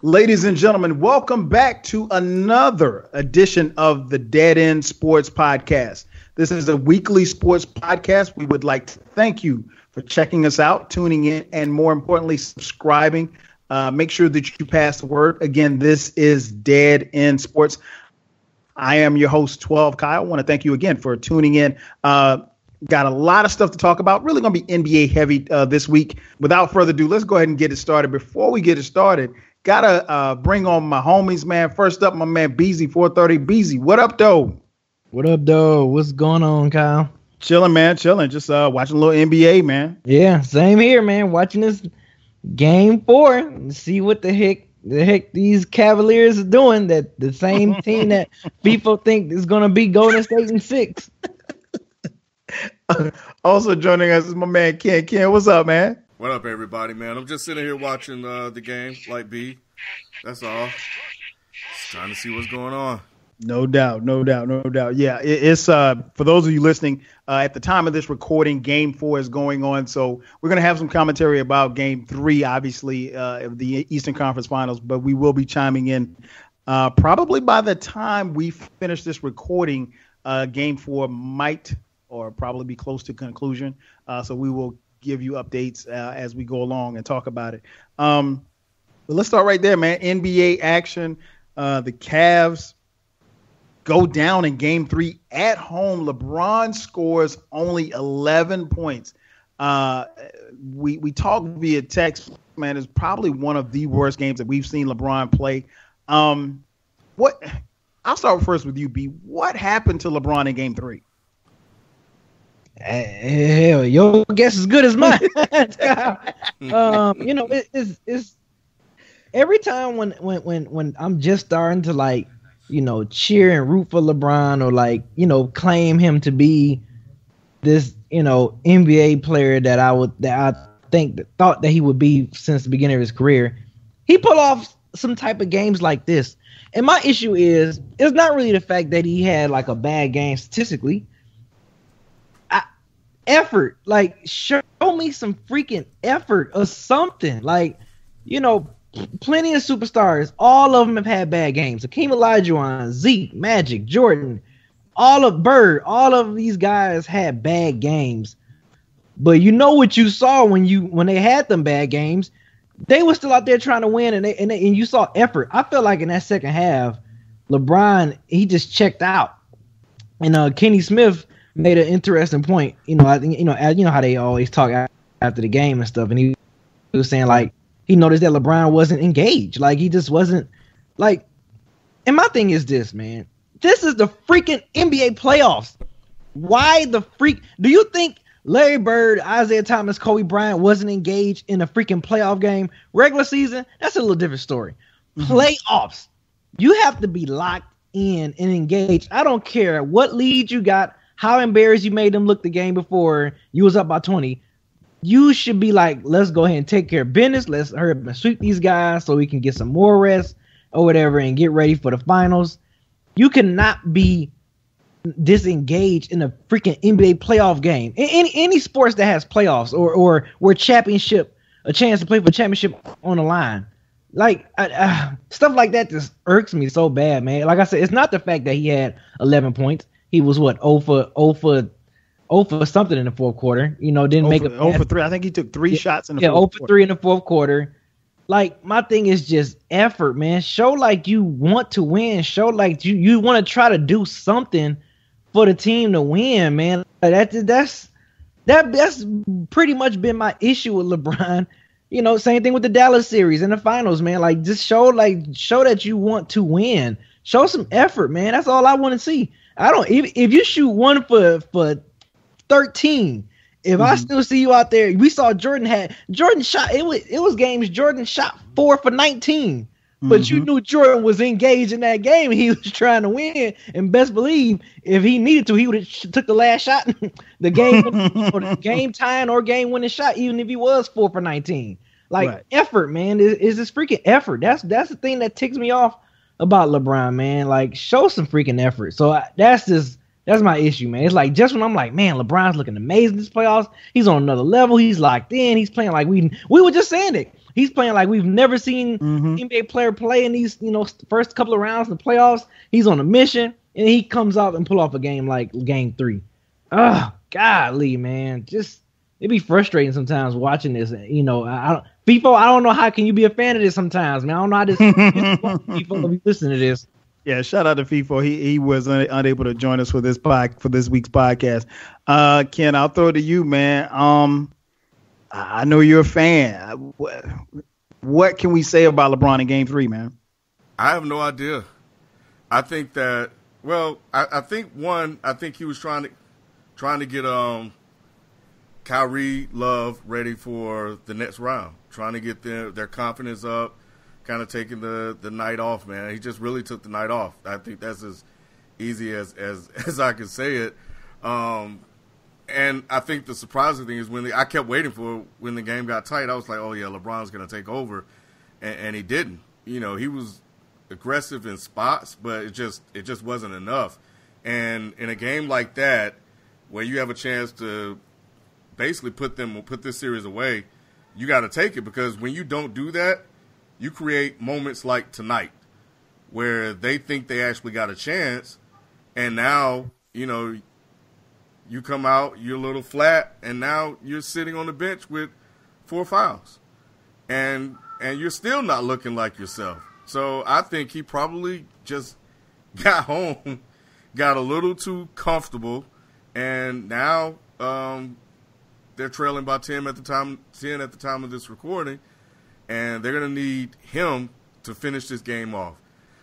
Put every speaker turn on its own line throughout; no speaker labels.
Ladies and gentlemen, welcome back to another edition of the Dead End Sports Podcast. This is a weekly sports podcast. We would like to thank you for checking us out, tuning in, and more importantly, subscribing. Make sure that you pass the word. Again, this is Dead End Sports. I am your host, 12 Kyle. I want to thank you again for tuning in. Got a lot of stuff to talk about. Really going to be NBA heavy this week. Without further ado, let's go ahead and get it started. Before we get it started, gotta bring on my homies, man. First up, my man Beezy, 430. Beezy, what up, though?
What up, though? What's going on, Kyle?
Chilling, man. Chilling. Just watching a little NBA, man.
Yeah, same here, man. Watching this game 4 and see what the heck these Cavaliers are doing. That the same team that people think is gonna be Golden State in 6.
Also joining us is my man Ken. Ken, what's up, man?
What up, everybody, man? I'm just sitting here watching the game, like B. That's all. Just trying to see what's going on.
No doubt. Yeah, it's for those of you listening, at the time of this recording, Game 4 is going on. So we're going to have some commentary about Game 3, obviously, of the Eastern Conference Finals. But we will be chiming in probably by the time we finish this recording. Game 4 might or probably be close to conclusion. So we will give you updates as we go along and talk about it. But let's start right there, man. NBA action. The Cavs go down in Game 3 at home. LeBron scores only 11 points. We talked via text, man. It's probably one of the worst games that we've seen LeBron play. I'll start first with you, B. What happened to LeBron in Game 3?
Hell, your guess is good as mine. It's every time when I'm just starting to cheer and root for LeBron or claim him to be this NBA player that I thought that he would be since the beginning of his career, he pull off some type of games like this. And my issue is it's not really the fact that he had a bad game statistically. Effort, show me some freaking effort or something. Plenty of superstars, all of them have had bad games. Hakeem Olajuwon, Zeke, Magic, Jordan, all of these guys had bad games. But you know what you saw when they had them bad games, they were still out there trying to win, and you saw effort. I feel like in that second half, LeBron, he just checked out, and Kenny Smith made an interesting point. I think how they always talk after the game and stuff, and he was saying he noticed that LeBron wasn't engaged, he just wasn't And my thing is this, man. This is the freaking NBA playoffs. Why the freak? Do you think Larry Bird, Isaiah Thomas, Kobe Bryant wasn't engaged in a freaking playoff game? Regular season, that's a little different story. Mm-hmm. Playoffs, you have to be locked in and engaged. I don't care what lead you got, how embarrassed you made them look the game before you was up by 20. You should be let's go ahead and take care of business. Let's hurry up and sweep these guys so we can get some more rest or whatever and get ready for the finals. You cannot be disengaged in a freaking NBA playoff game. Any sports that has playoffs or where a chance to play for championship on the line. Stuff like that just irks me so bad, man. Like I said, it's not the fact that he had 11 points. He was 0 for something in the fourth quarter. Didn't make a
0 for 3. I think he took 3 shots in the fourth quarter.
0 for 3 in the fourth quarter. My thing is just effort, man. Show you want to win. Show you want to try to do something for the team to win, man. That's pretty much been my issue with LeBron. Same thing with the Dallas series in the finals, man. Just show that you want to win. Show some effort, man. That's all I want to see. If you shoot 1 for 13, if I still see you out there, we saw Jordan shot. It was games Jordan shot 4 for 19, but you knew Jordan was engaged in that game. He was trying to win, and best believe if he needed to, he would have took the last shot, the game tying or game winning shot, even if he was 4 for 19. Right. Effort, man, is this freaking effort. That's the thing that ticks me off about LeBron, man. Show some freaking effort. So that's my issue, man. It's just when I'm man, LeBron's looking amazing this playoffs. He's on another level. He's locked in. He's playing we were just saying it. He's playing like we've never seen NBA player play in these, first couple of rounds in the playoffs. He's on a mission, and he comes out and pull off a game like Game 3. Oh, golly, man. Just, it'd be frustrating sometimes watching this. FIFO, I don't know how can you be a fan of this sometimes, man. I don't know how this FIFO will be listening to this.
Yeah, shout out to FIFO. He was unable to join us for this week's podcast. Ken, I'll throw it to you, man. I know you're a fan. What can we say about LeBron in Game 3, man?
I have no idea. I think that, I think he was trying to get Kyrie, Love ready for the next round, trying to get their confidence up, kind of taking the night off, man. He just really took the night off. I think that's as easy as I can say it. And I think the surprising thing is I kept waiting for when the game got tight. I was like, oh yeah, LeBron's going to take over, and he didn't. He was aggressive in spots, but it just wasn't enough. And in a game like that, where you have a chance to basically put this series away, you got to take it, because when you don't do that, you create moments like tonight where they think they actually got a chance, and now you come out, you're a little flat, and now you're sitting on the bench with 4 fouls. And you're still not looking like yourself. So I think he probably just got home, got a little too comfortable, and now they're trailing by 10 at the time of this recording, and they're going to need him to finish this game off.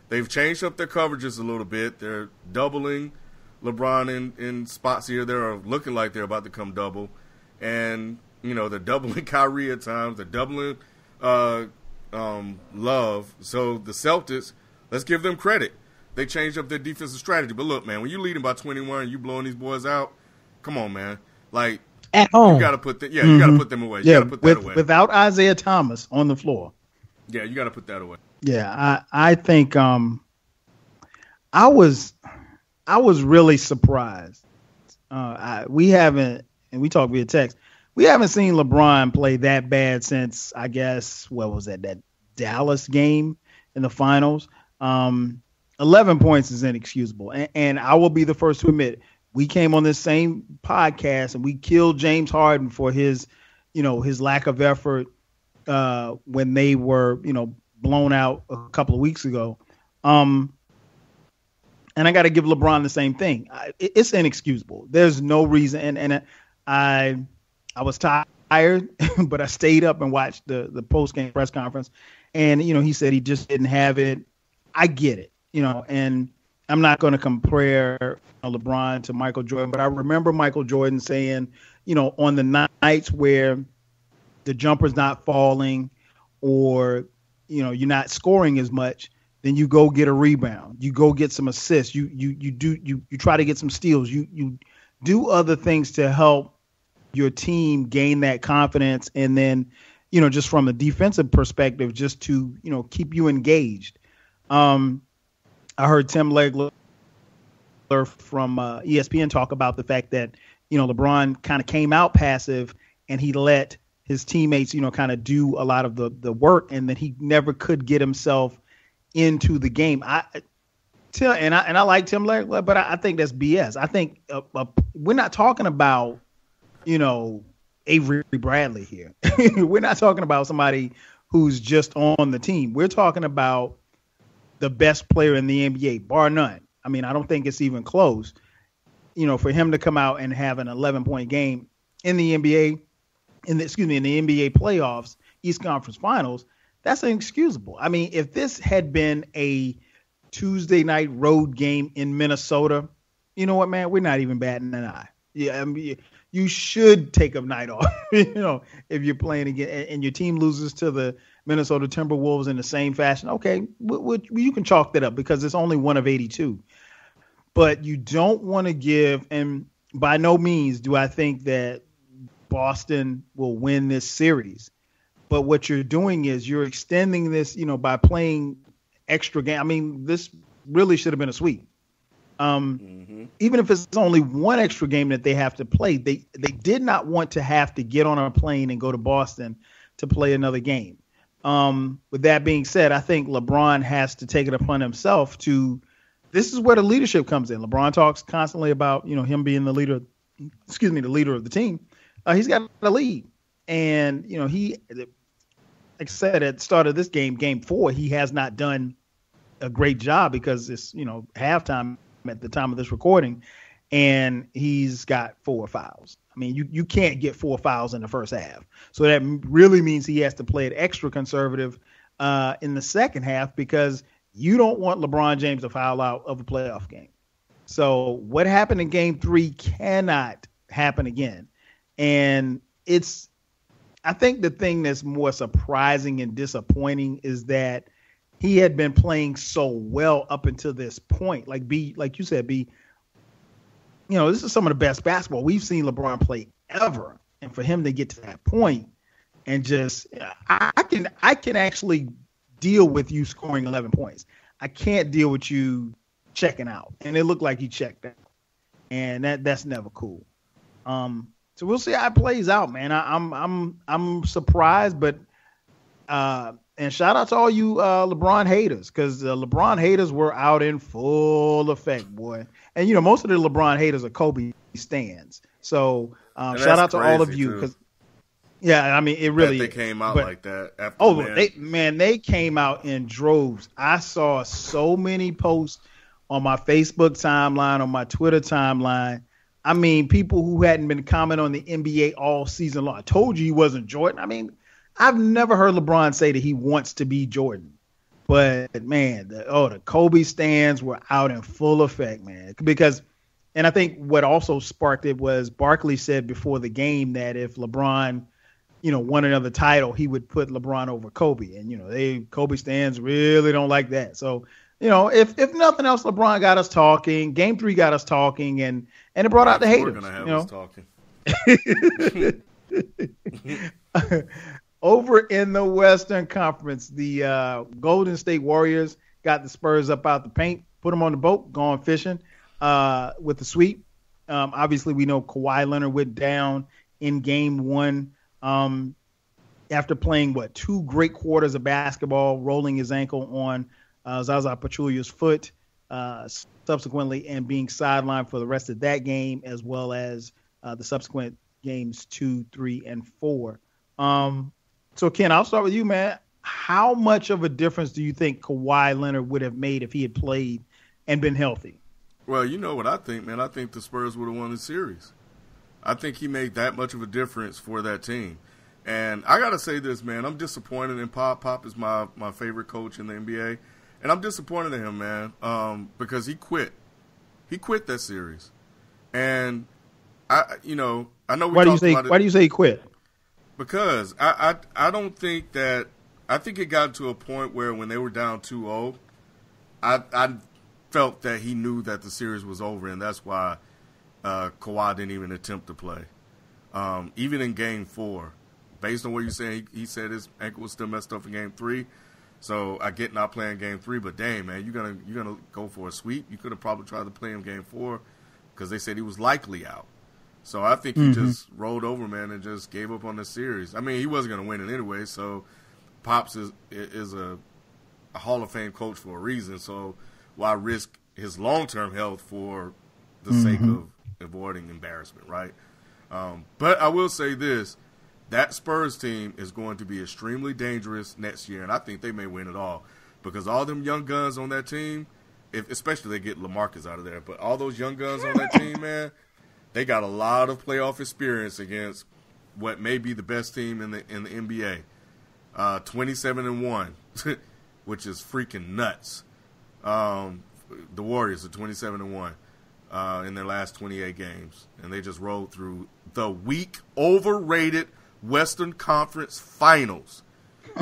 They've changed up their coverages a little bit. They're doubling LeBron in spots here. They're looking like they're about to come double. And, they're doubling Kyrie at times. They're doubling Love. So the Celtics, let's give them credit. They changed up their defensive strategy. But look, man, when you're leading by 21 and you blowing these boys out, come on, man. Like,
at home,
you got to put you got to put them away. You got to put that away.
Without Isaiah Thomas on the floor.
Yeah, you got to put that away.
Yeah, I think I was really surprised. We haven't, and we talked via text, we haven't seen LeBron play that bad since, I guess, what was that Dallas game in the finals. 11 points is inexcusable. And I will be the first to admit, we came on this same podcast and we killed James Harden for his lack of effort when they were, blown out a couple of weeks ago. And I got to give LeBron the same thing. It's inexcusable. There's no reason. And I was tired, but I stayed up and watched the post-game press conference. And, he said he just didn't have it. I get it, and I'm not going to compare LeBron to Michael Jordan, but I remember Michael Jordan saying, on the nights where the jumper's not falling or, you're not scoring as much, then you go get a rebound. You go get some assists. You try to get some steals. You do other things to help your team gain that confidence. And then, just from a defensive perspective, just to, keep you engaged. I heard Tim Legler from ESPN talk about the fact that, LeBron kind of came out passive and he let his teammates, kind of do a lot of the work, and that he never could get himself into the game. I like Tim Legler, but I think that's BS. I think we're not talking about, Avery Bradley here. We're not talking about somebody who's just on the team. We're talking about the best player in the NBA, bar none. I mean, I don't think it's even close. For him to come out and have an 11-point game in the NBA, in the NBA playoffs, East Conference Finals, that's inexcusable. I mean, if this had been a Tuesday night road game in Minnesota, you know what, man? We're not even batting an eye. Yeah, I mean, you should take a night off, if you're playing again and your team loses to the Minnesota Timberwolves in the same fashion. Okay, you can chalk that up because it's only one of 82. But you don't want to give, and by no means do I think that Boston will win this series. But what you're doing is you're extending this, by playing extra game. I mean, this really should have been a sweep. Even if it's only one extra game that they have to play, they did not want to have to get on a plane and go to Boston to play another game. With that being said, I think LeBron has to take it upon himself to. This is where the leadership comes in. LeBron talks constantly about him being the leader. The leader of the team. He's got to lead, and he, like I said at the start of this game 4, he has not done a great job because it's halftime at the time of this recording, and he's got 4 fouls. I mean, you can't get 4 fouls in the first half. So that really means he has to play it extra conservative in the second half because you don't want LeBron James to foul out of a playoff game. So what happened in game 3 cannot happen again. And I think the thing that's more surprising and disappointing is that he had been playing so well up until this point. Like you said, this is some of the best basketball we've seen LeBron play ever. And for him to get to that point and just, I can actually deal with you scoring 11 points. I can't deal with you checking out. And it looked like he checked out. And that's never cool. So we'll see how it plays out, man. I'm surprised, but and shout out to all you LeBron haters, because the LeBron haters were out in full effect, boy. And most of the LeBron haters are Kobe stans. So shout out to all of you, because I mean it really.
They came out like that. After
they came out in droves. I saw so many posts on my Facebook timeline, on my Twitter timeline. I mean, people who hadn't been commenting on the NBA all season long. I told you he wasn't Jordan. I mean, I've never heard LeBron say that he wants to be Jordan. But, man, the Kobe stands were out in full effect, man. And I think what also sparked it was Barkley said before the game that if LeBron, won another title, he would put LeBron over Kobe. And, Kobe stands really don't like that. So, if nothing else, LeBron got us talking. Game 3 got us talking, and it brought out the haters.
We're gonna have us
talking. Over in the Western Conference, the Golden State Warriors got the Spurs up out the paint, put them on the boat, going fishing with the sweep. Obviously, we know Kawhi Leonard went down in Game 1 after playing 2 great quarters of basketball, rolling his ankle on Zaza Pachulia's foot subsequently, and being sidelined for the rest of that game, as well as the subsequent games 2, 3, and 4. So, Ken, I'll start with you, man. How much of a difference do you think Kawhi Leonard would have made if he had played and been healthy?
Well, you know what I think, man. I think the Spurs would have won the series. I think he made that much of a difference for that team. And I got to say this, man. I'm disappointed in Pop. Pop is my favorite coach in the NBA. And I'm disappointed in him, man, because he quit. He quit that series. And, I know we talked about it.
Why do you say he quit?
Because I don't think that – I think it got to a point where when they were down 2-0, I felt that he knew that the series was over, and that's why Kawhi didn't even attempt to play. Even in Game 4, based on what you're saying, he said his ankle was still messed up in Game 3. So I get not playing Game 3, but dang, man, you're gonna go for a sweep. You could have probably tried to play him Game 4 because they said he was likely out. So I think he just rolled over, man, and just gave up on the series. I mean, he wasn't going to win it anyway, so Pops is a Hall of Fame coach for a reason. So why risk his long-term health for the sake of avoiding embarrassment, right? But I will say this. That Spurs team is going to be extremely dangerous next year, and I think they may win it all because all them young guns on that team, especially they get LaMarcus out of there, but all those young guns on that team, man, they got a lot of playoff experience against what may be the best team in the NBA. 27-1, which is freaking nuts. The Warriors are 27-1 in their last 28 games, and they just rolled through the weak, overrated Western Conference Finals.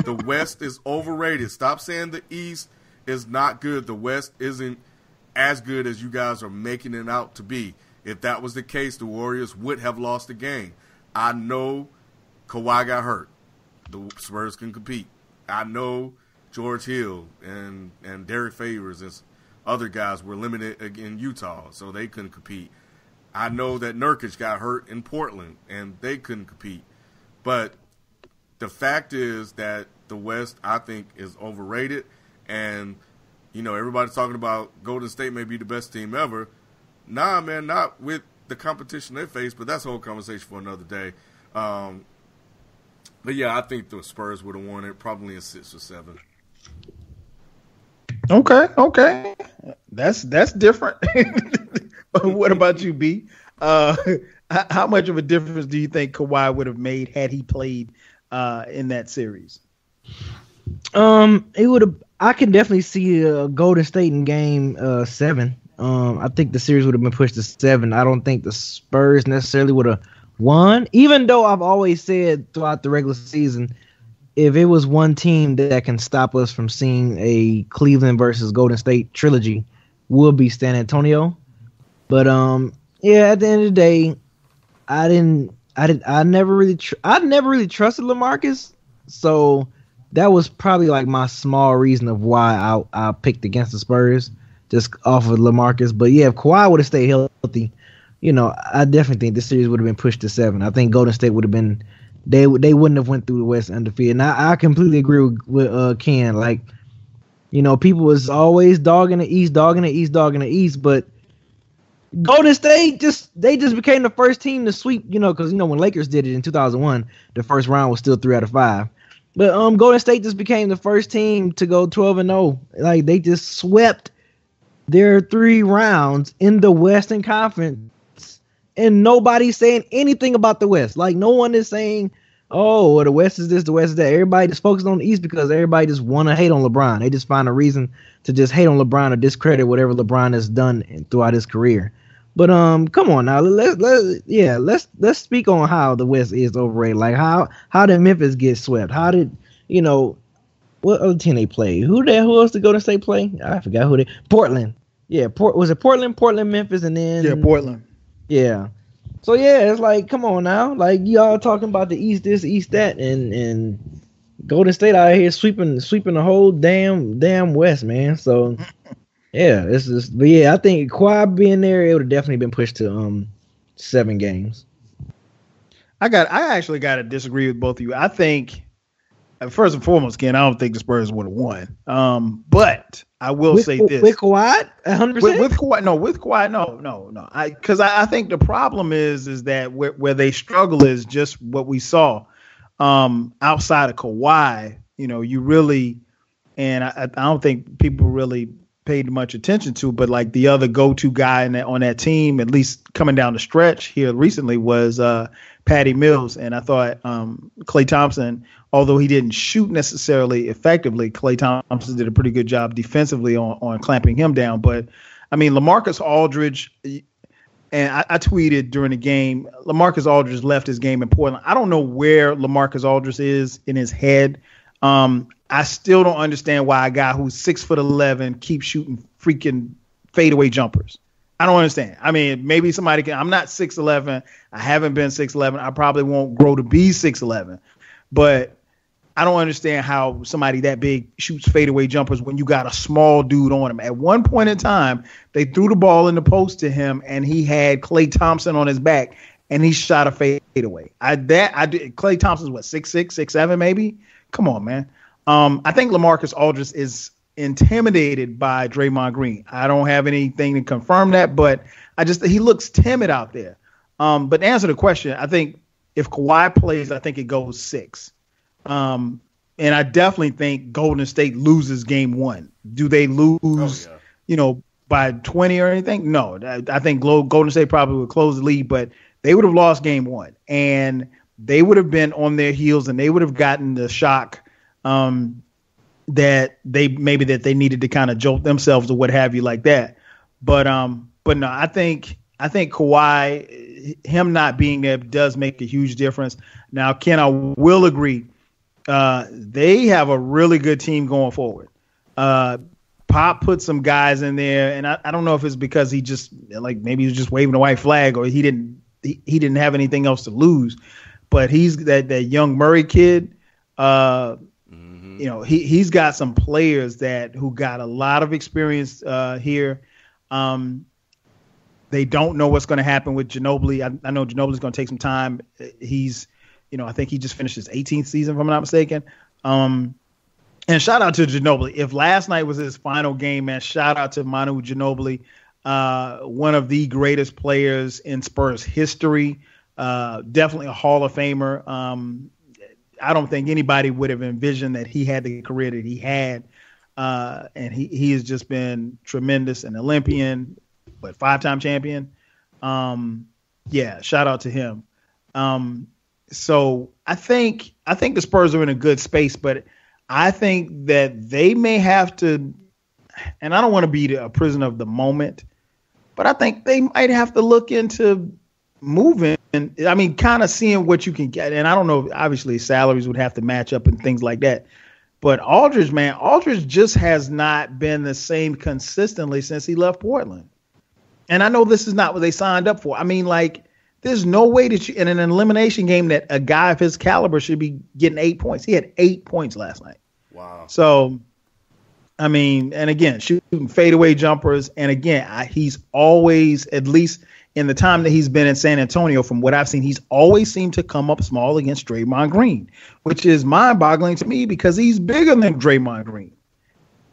The West is overrated. Stop saying the East is not good. The West isn't as good as you guys are making it out to be. If that was the case, the Warriors would have lost the game. I know Kawhi got hurt. The Spurs can compete. I know George Hill and Derek Favors and other guys were limited in Utah, so they couldn't compete. I know that Nurkic got hurt in Portland, and they couldn't compete. But the fact is that the West, I think, is overrated. And, everybody's talking about Golden State may be the best team ever. Nah, man, not with the competition they face, but that's a whole conversation for another day. But, yeah, I think the Spurs would have won it probably in 6 or 7.
Okay. That's different. What about you, B? How much of a difference do you think Kawhi would have made had he played in that series?
It would have. I can definitely see Golden State in Game 7. I think the series would have been pushed to 7. I don't think the Spurs necessarily would have won, even though I've always said throughout the regular season, if it was one team that can stop us from seeing a Cleveland versus Golden State trilogy, would be San Antonio. But yeah, at the end of the day, I never really trusted LaMarcus, so that was probably like my small reason of why I picked against the Spurs, just off of LaMarcus. But yeah, if Kawhi would have stayed healthy, I definitely think this series would have been pushed to 7. I think Golden State would have been, they wouldn't have went through the West undefeated. And I completely agree with Ken. Like, people was always dogging the East, but Golden State they just became the first team to sweep, because when Lakers did it in 2001, the first round was still 3 out of 5. But Golden State just became the first team to go 12-0. Like, they just swept their 3 rounds in the Western Conference, and nobody's saying anything about the West. Like, no one is saying, oh, well, the West is this, the West is that. Everybody just focused on the East because everybody just want to hate on LeBron. They just find a reason to just hate on LeBron or discredit whatever LeBron has done throughout his career. But come on now, let's speak on how the West is overrated. Like, how did Memphis get swept? How did what other team they play? Who else did Golden State play? I forgot who they. Portland. Yeah, was it Portland, Memphis, and then
Portland. Yeah.
So yeah, it's like, come on now, like y'all talking about the East this, East that, and Golden State out here sweeping the whole damn West, man. So yeah, but yeah, I think Kawhi being there, it would have definitely been pushed to 7 games.
I actually got to disagree with both of you. I think, first and foremost, Ken, I don't think the Spurs would have won. But I will say this.
With Kawhi? 100%?
With Kawhi, no. Because I think the problem is that where they struggle is just what we saw. Outside of Kawhi, you really, and I don't think people really paid much attention to, but like the other go-to guy on that team, at least coming down the stretch here recently, was Patty Mills. And I thought Klay Thompson, although he didn't shoot necessarily effectively, Klay Thompson did a pretty good job defensively on clamping him down. But I mean, LaMarcus Aldridge, and I tweeted during the game, LaMarcus Aldridge left his game in Portland. I don't know where LaMarcus Aldridge is in his head. I still don't understand why a guy who's 6'11" keeps shooting freaking fadeaway jumpers. I don't understand. I mean, maybe somebody can. I'm not 6'11". I haven't been 6'11". I probably won't grow to be 6'11". But I don't understand how somebody that big shoots fadeaway jumpers when you got a small dude on him. At one point in time, they threw the ball in the post to him, and he had Klay Thompson on his back, and he shot a fadeaway. Klay Thompson's what, 6'6", 6'7", maybe? Come on, man. I think LaMarcus Aldridge is intimidated by Draymond Green. I don't have anything to confirm that, but he looks timid out there. But to answer the question, I think if Kawhi plays, I think it goes 6. And I definitely think Golden State loses game 1. Do they lose, by 20 or anything? No, I think Golden State probably would close the lead, but they would have lost game 1, and they would have been on their heels, and they would have gotten the shock that they needed to kind of jolt themselves or what have you like that. But no, I think Kawhi, him not being there does make a huge difference. Now, Ken, I will agree. They have a really good team going forward. Pop put some guys in there, and I don't know if it's because he just maybe he was just waving a white flag, or he didn't have anything else to lose. But he's that young Murray kid. He's got some players who got a lot of experience here. They don't know what's going to happen with Ginobili. I know Ginobili's going to take some time. He's, I think he just finished his 18th season, if I'm not mistaken. And shout out to Ginobili. If last night was his final game, man, shout out to Manu Ginobili, one of the greatest players in Spurs history. Definitely a Hall of Famer. I don't think anybody would have envisioned that he had the career that he had. And he has just been tremendous, an Olympian, but 5-time champion. Yeah, shout out to him. So I think the Spurs are in a good space, but I think that they may have to, and I don't want to be a prisoner of the moment, but I think they might have to look into moving. I mean, kind of seeing what you can get. And I don't know, obviously salaries would have to match up and things like that. But Aldridge just has not been the same consistently since he left Portland. And I know this is not what they signed up for. I mean, like, there's no way that in an elimination game that a guy of his caliber should be getting 8 points. He had 8 points last night.
Wow.
So, I mean, and again, shooting fadeaway jumpers. And again, he's always, at least in the time that he's been in San Antonio, from what I've seen, he's always seemed to come up small against Draymond Green, which is mind-boggling to me because he's bigger than Draymond Green.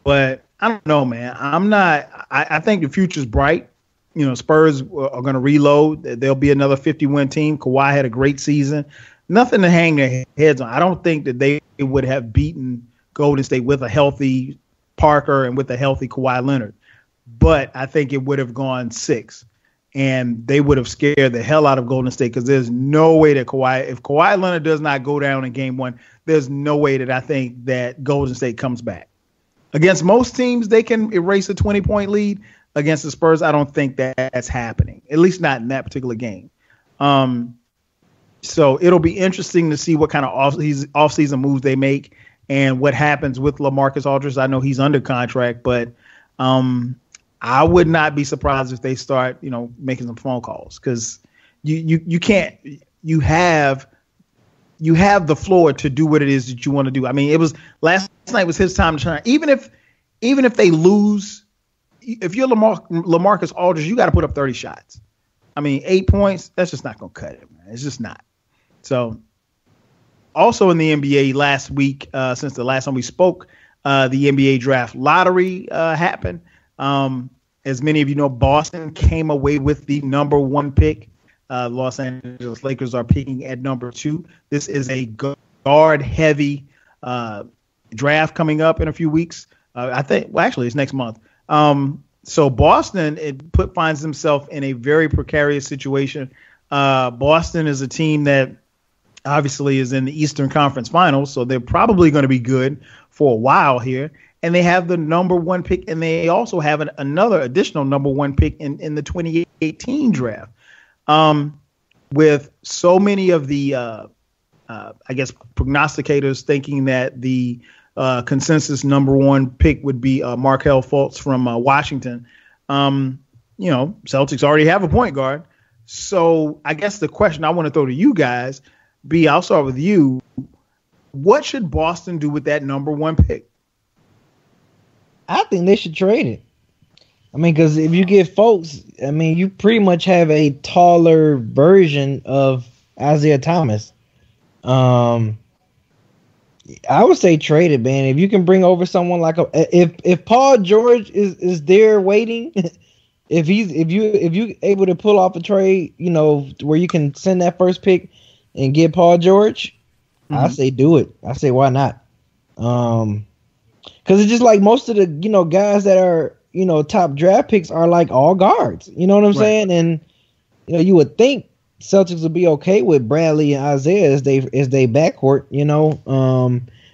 But I don't know, man. I think the future's bright. You know, Spurs are going to reload. There'll be another 50-win team. Kawhi had a great season. Nothing to hang their heads on. I don't think that they would have beaten Golden State with a healthy Parker and with a healthy Kawhi Leonard. But I think it would have gone 6. And they would have scared the hell out of Golden State because there's no way that if Kawhi Leonard does not go down in game 1, there's no way that I think that Golden State comes back. Against most teams, they can erase a 20-point lead. Against the Spurs, I don't think that's happening, at least not in that particular game. So it'll be interesting to see what kind of off-season moves they make and what happens with LaMarcus Aldridge. I know he's under contract, but I would not be surprised if they start, making some phone calls because you can't. You have the floor to do what it is that you want to do. I mean, it was last night was his time to shine. Even if they lose. If you're LaMarcus Aldridge, you got to put up 30 shots. I mean, 8 points, that's just not going to cut it, man. It's just not. So, also in the NBA last week, since the last time we spoke, the NBA draft lottery happened. As many of you know, Boston came away with the number 1 pick. Los Angeles Lakers are picking at number 2. This is a guard-heavy draft coming up in a few weeks. Actually, it's next month. So Boston finds himself in a very precarious situation. Boston is a team that obviously is in the Eastern Conference Finals, so they're probably going to be good for a while here. And they have the number 1 pick, and they also have another additional number 1 pick in the 2018 draft. With so many of the, prognosticators thinking that the consensus number 1 pick would be Markelle Fultz from Washington. Celtics already have a point guard. So I guess the question I want to throw to you guys, B, I'll start with you. What should Boston do with that number 1 pick?
I think they should trade it. I mean, because if you get Fultz, I mean, you pretty much have a taller version of Isaiah Thomas. I would say trade it, man. If you can bring over someone like if Paul George is there waiting, if you able to pull off a trade, where you can send that first pick and get Paul George, I say do it. I say why not? Because it's just like most of the guys that are top draft picks are like all guards. You know what I'm saying? And you would think Celtics would be okay with Bradley and Isaiah as they backcourt.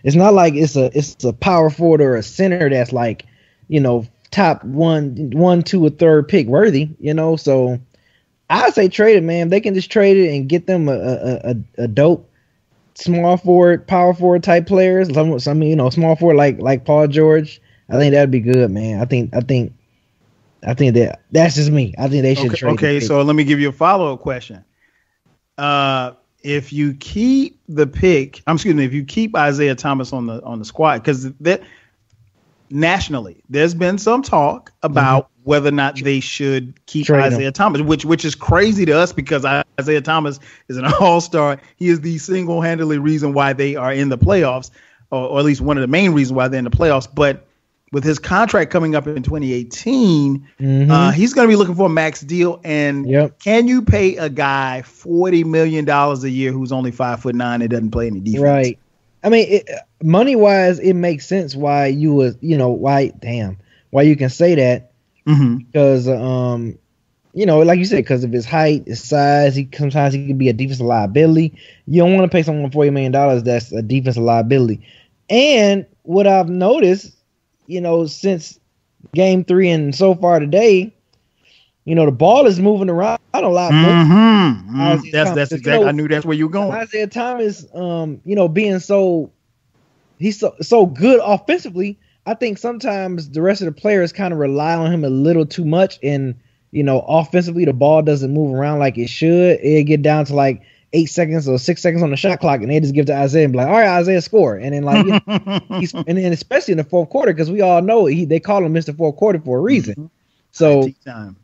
It's not like it's a power forward or a center that's like top one, 2, or 3rd pick worthy. So I say trade it, man. They can just trade it and get them a dope small forward, power forward type players. Some small forward like Paul George. I think that'd be good, man. I think that's just me. I think they should trade.
Okay, so let me give you a follow-up question. If you keep if you keep Isaiah Thomas on the squad, because nationally there's been some talk about whether or not they should keep trade Isaiah Thomas, which is crazy to us because Isaiah Thomas is an all-star. He is the single-handedly reason why they are in the playoffs. or at least one of the main reasons why they're in the playoffs. But with his contract coming up in 2018, he's going to be looking for a max deal. And can you pay a guy $40 million a year who's only 5'9" and doesn't play any defense? Right.
I mean, money wise, it makes sense why you was, why you can say that, because, like you said, because of his height, his size, sometimes he can be a defensive liability. You don't want to pay someone $40 million that's a defensive liability. And what I've noticed, since Game 3 and so far today, the ball is moving around a lot more.
That's exactly. I knew that's where you were going.
Isaiah Thomas, being he's so good offensively. I think sometimes the rest of the players kind of rely on him a little too much, and offensively the ball doesn't move around like it should. It get down to like 8 seconds or 6 seconds on the shot clock, and they just give to Isaiah and be like, all right, Isaiah, score. And then and then especially in the fourth quarter, because we all know they call him Mr. Fourth Quarter for a reason. So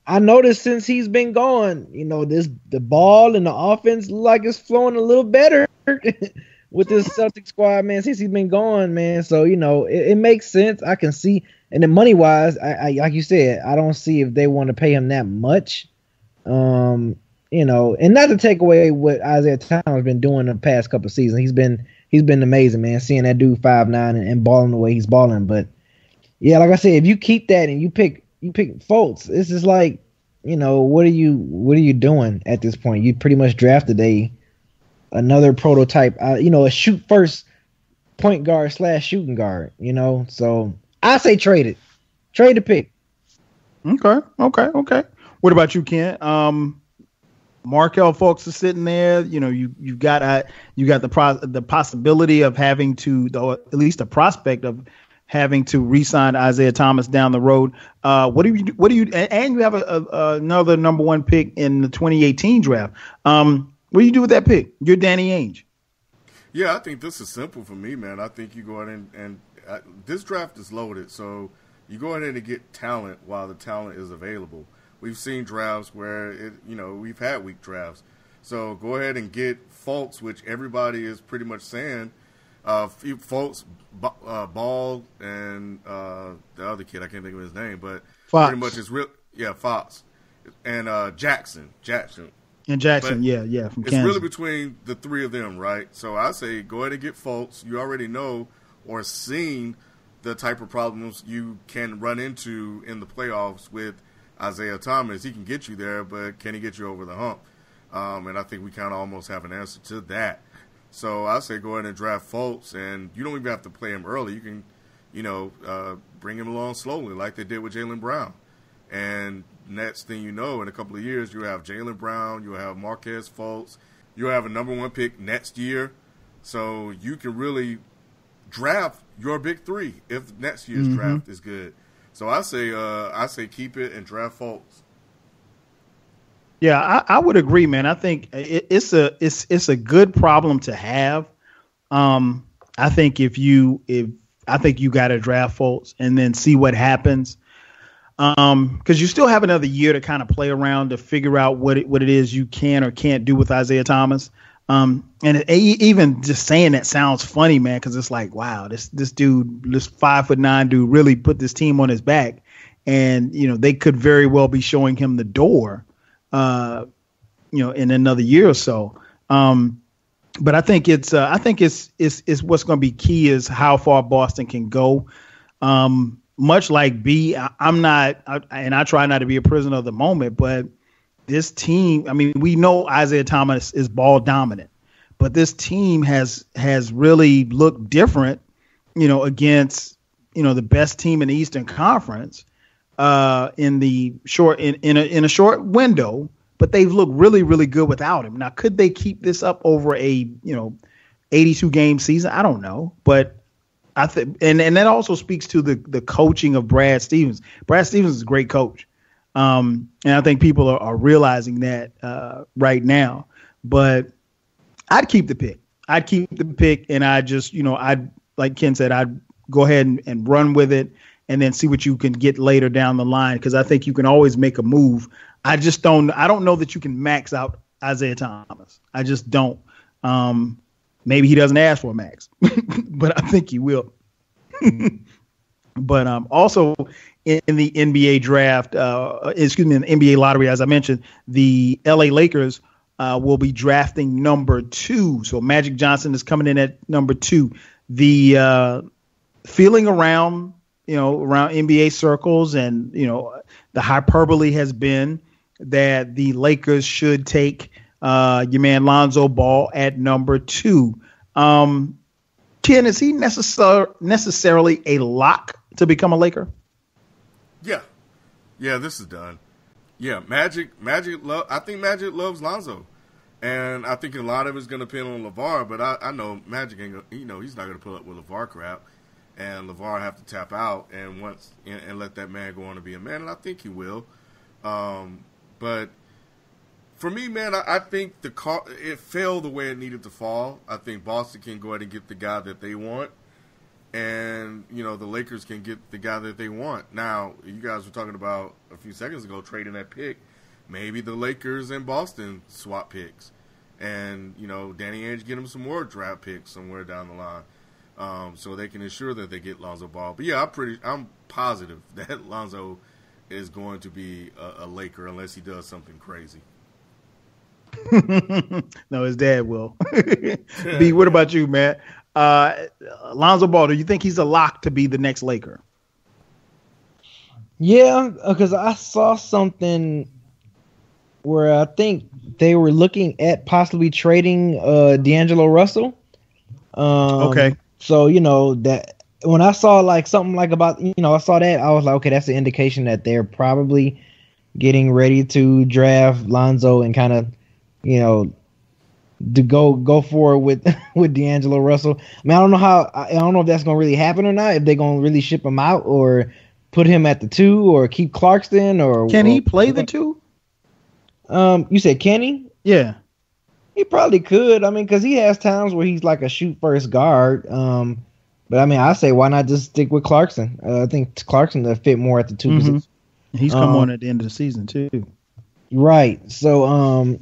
I noticed since he's been gone, the ball and the offense like it's flowing a little better with this Celtic squad, man, since he's been gone, man. So, it makes sense. I can see. And then money wise, I like you said, I don't see if they want to pay him that much. And not to take away what Isaiah Thomas has been doing the past couple of seasons. He's been amazing, man, seeing that dude 5'9" and balling the way he's balling. But yeah, like I said, if you keep that and you pick Fultz, it's just like, what are you doing at this point? You pretty much drafted another prototype, a shoot first point guard / shooting guard, So I say trade it. Trade the pick.
Okay. What about you, Ken? Markelle Fultz is sitting there. You've got the possibility of having to, at least the prospect of having to re-sign Isaiah Thomas down the road. What do you? And you have another number 1 pick in the 2018 draft. What do you do with that pick? You're Danny Ainge.
Yeah, I think this is simple for me, man. I think you go ahead and this draft is loaded, so you go ahead and get talent while the talent is available. We've seen drafts where we've had weak drafts, so go ahead and get Fultz, which everybody is pretty much saying. Fultz, Ball, and the other kid, I can't think of his name, but
Fox.
Pretty much it's real. Yeah, Fox and Jackson.
And Jackson, yeah, from
Kansas. It's really between the three of them, right? So I say go ahead and get Fultz. You already know or seen the type of problems you can run into in the playoffs with Isaiah Thomas. He can get you there, but can he get you over the hump? And I think we kind of almost have an answer to that. So I say go ahead and draft Fultz, and you don't even have to play him early. You can, bring him along slowly like they did with Jaylen Brown. And next thing you know, in a couple of years, you'll have Jaylen Brown, you'll have Markelle Fultz, you'll have a number 1 pick next year. So you can really draft your big 3 if next year's draft is good. So I say keep it and draft Fultz.
Yeah, I would agree, man. I think it's a good problem to have. I think I think you got to draft Fultz and then see what happens. Because you still have another year to kind of play around to figure out what it is you can or can't do with Isaiah Thomas. And even just saying that sounds funny, man, because it's like, wow, this dude, this 5'9" dude, really put this team on his back, and they could very well be showing him the door, in another year or so. But I think it's what's going to be key is how far Boston can go. Much like B, I'm not, and I try not to be a prisoner of the moment, but this team, I mean, we know Isaiah Thomas is ball dominant, but this team has really looked different, against, the best team in the Eastern Conference, in a short window, but they've looked really, really good without him. Now, could they keep this up over a, 82 game season? I don't know, but I think, and that also speaks to the coaching of Brad Stevens. Brad Stevens is a great coach. And I think people are realizing that right now. But I'd keep the pick. And I just, I'd, like Ken said, I'd go ahead and run with it and then see what you can get later down the line, because I think you can always make a move. I don't know that you can max out Isaiah Thomas. I just don't. Maybe he doesn't ask for a max, but I think he will. But also in the NBA draft, in the NBA lottery, as I mentioned, the LA Lakers will be drafting number 2. So Magic Johnson is coming in at number 2. The feeling around NBA circles and, the hyperbole has been that the Lakers should take your man Lonzo Ball at number 2. Ken, is he necessarily a lock to become a Laker?
Yeah, this is done. Yeah, Magic. I think Magic loves Lonzo, and I think a lot of it's going to depend on LeVar. But I know Magic ain't. He's not going to put up with LeVar crap, and LeVar have to tap out and let that man go on to be a man, and I think he will. But for me, man, I think it fell the way it needed to fall. I think Boston can go ahead and get the guy that they want. And, the Lakers can get the guy that they want. Now, you guys were talking about a few seconds ago trading that pick. Maybe the Lakers and Boston swap picks. And, Danny Ainge get them some more draft picks somewhere down the line. So they can ensure that they get Lonzo Ball. But, yeah, I'm positive that Lonzo is going to be a Laker unless he does something crazy.
No, his dad will. B, what about you, man? Lonzo Ball, do you think he's a lock to be the next Laker?
Yeah, because I saw something where I think they were looking at possibly trading D'Angelo Russell.
Okay.
So, that when I saw something about, I saw that, I was like, okay, that's an indication that they're probably getting ready to draft Lonzo and kind of, to go forward with D'Angelo Russell. I mean, I don't know if that's gonna really happen or not. If they're gonna really ship him out or put him at the 2 or keep Clarkson or
can he play the 2?
You said can he?
Yeah,
he probably could. I mean, because he has times where he's like a shoot first guard. But I mean, I say why not just stick with Clarkson? I think Clarkson will fit more at the 2 position.
He's come on at the end of the season too.
Right. So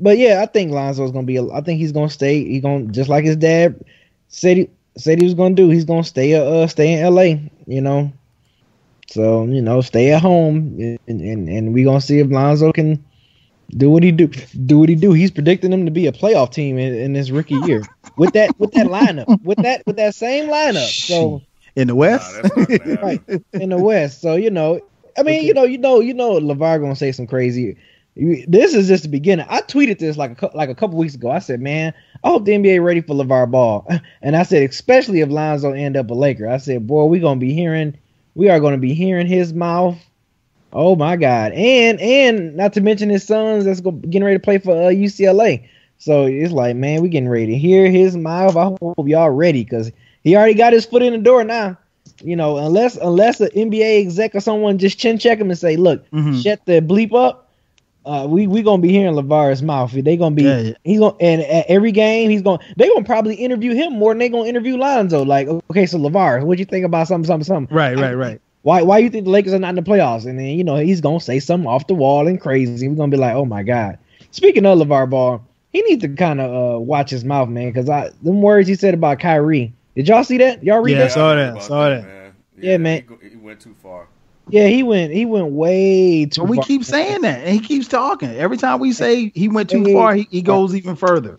But yeah, I think Lonzo's gonna be. I think he's gonna stay. He's gonna just like his dad said he was gonna do. He's gonna stay in LA. So stay at home, and we gonna see if Lonzo can do what he do. He's predicting them to be a playoff team in his rookie year with that lineup, with that same lineup. So
in the West,
right in the West. So I mean, LeVar gonna say some crazy. This is just the beginning. I tweeted this like a couple weeks ago. I said, man, I hope the NBA ready for LeVar Ball. And I said, especially if Lonzo end up a Laker. I said, boy, we are going to be hearing his mouth. Oh my God. And not to mention his sons that's getting ready to play for UCLA. So it's like, man, we getting ready to hear his mouth. I hope y'all ready because he already got his foot in the door now. Unless an NBA exec or someone just chin check him and say, look, shut the bleep up. We gonna be hearing LeVar's mouth. They gonna be he's gonna and at every game they gonna probably interview him more than they gonna interview Lonzo. Like, okay, so LeVar, what you think about something?
Right.
Why you think the Lakers are not in the playoffs? And then he's gonna say something off the wall and crazy. We're gonna be like, oh my God. Speaking of LeVar Ball, he needs to kind of watch his mouth, man, because them words he said about Kyrie. Did y'all see that? Y'all read that?
Yeah, saw that.
Man.
Yeah, man.
He went too far.
Yeah, he went way too far.
We keep saying that, and he keeps talking. Every time we say he went too far, he goes even further.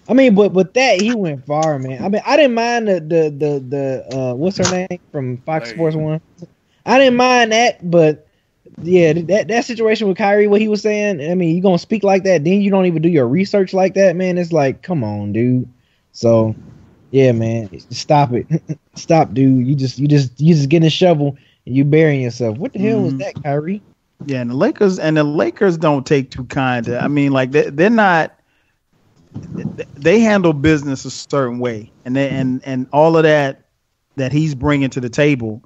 I mean, but that he went far, man. I mean, I didn't mind the what's her name from Fox Sports 1. I didn't mind that, but yeah, that situation with Kyrie, what he was saying. I mean, you gonna speak like that, then you don't even do your research like that, man. It's like, come on, dude. So, yeah, man, stop it, stop, dude. You just getting a shovel. And you burying yourself. What the hell was that, Kyrie?
Yeah, and the Lakers don't take too kind to. I mean, like they're not. They handle business a certain way, and all of that he's bringing to the table.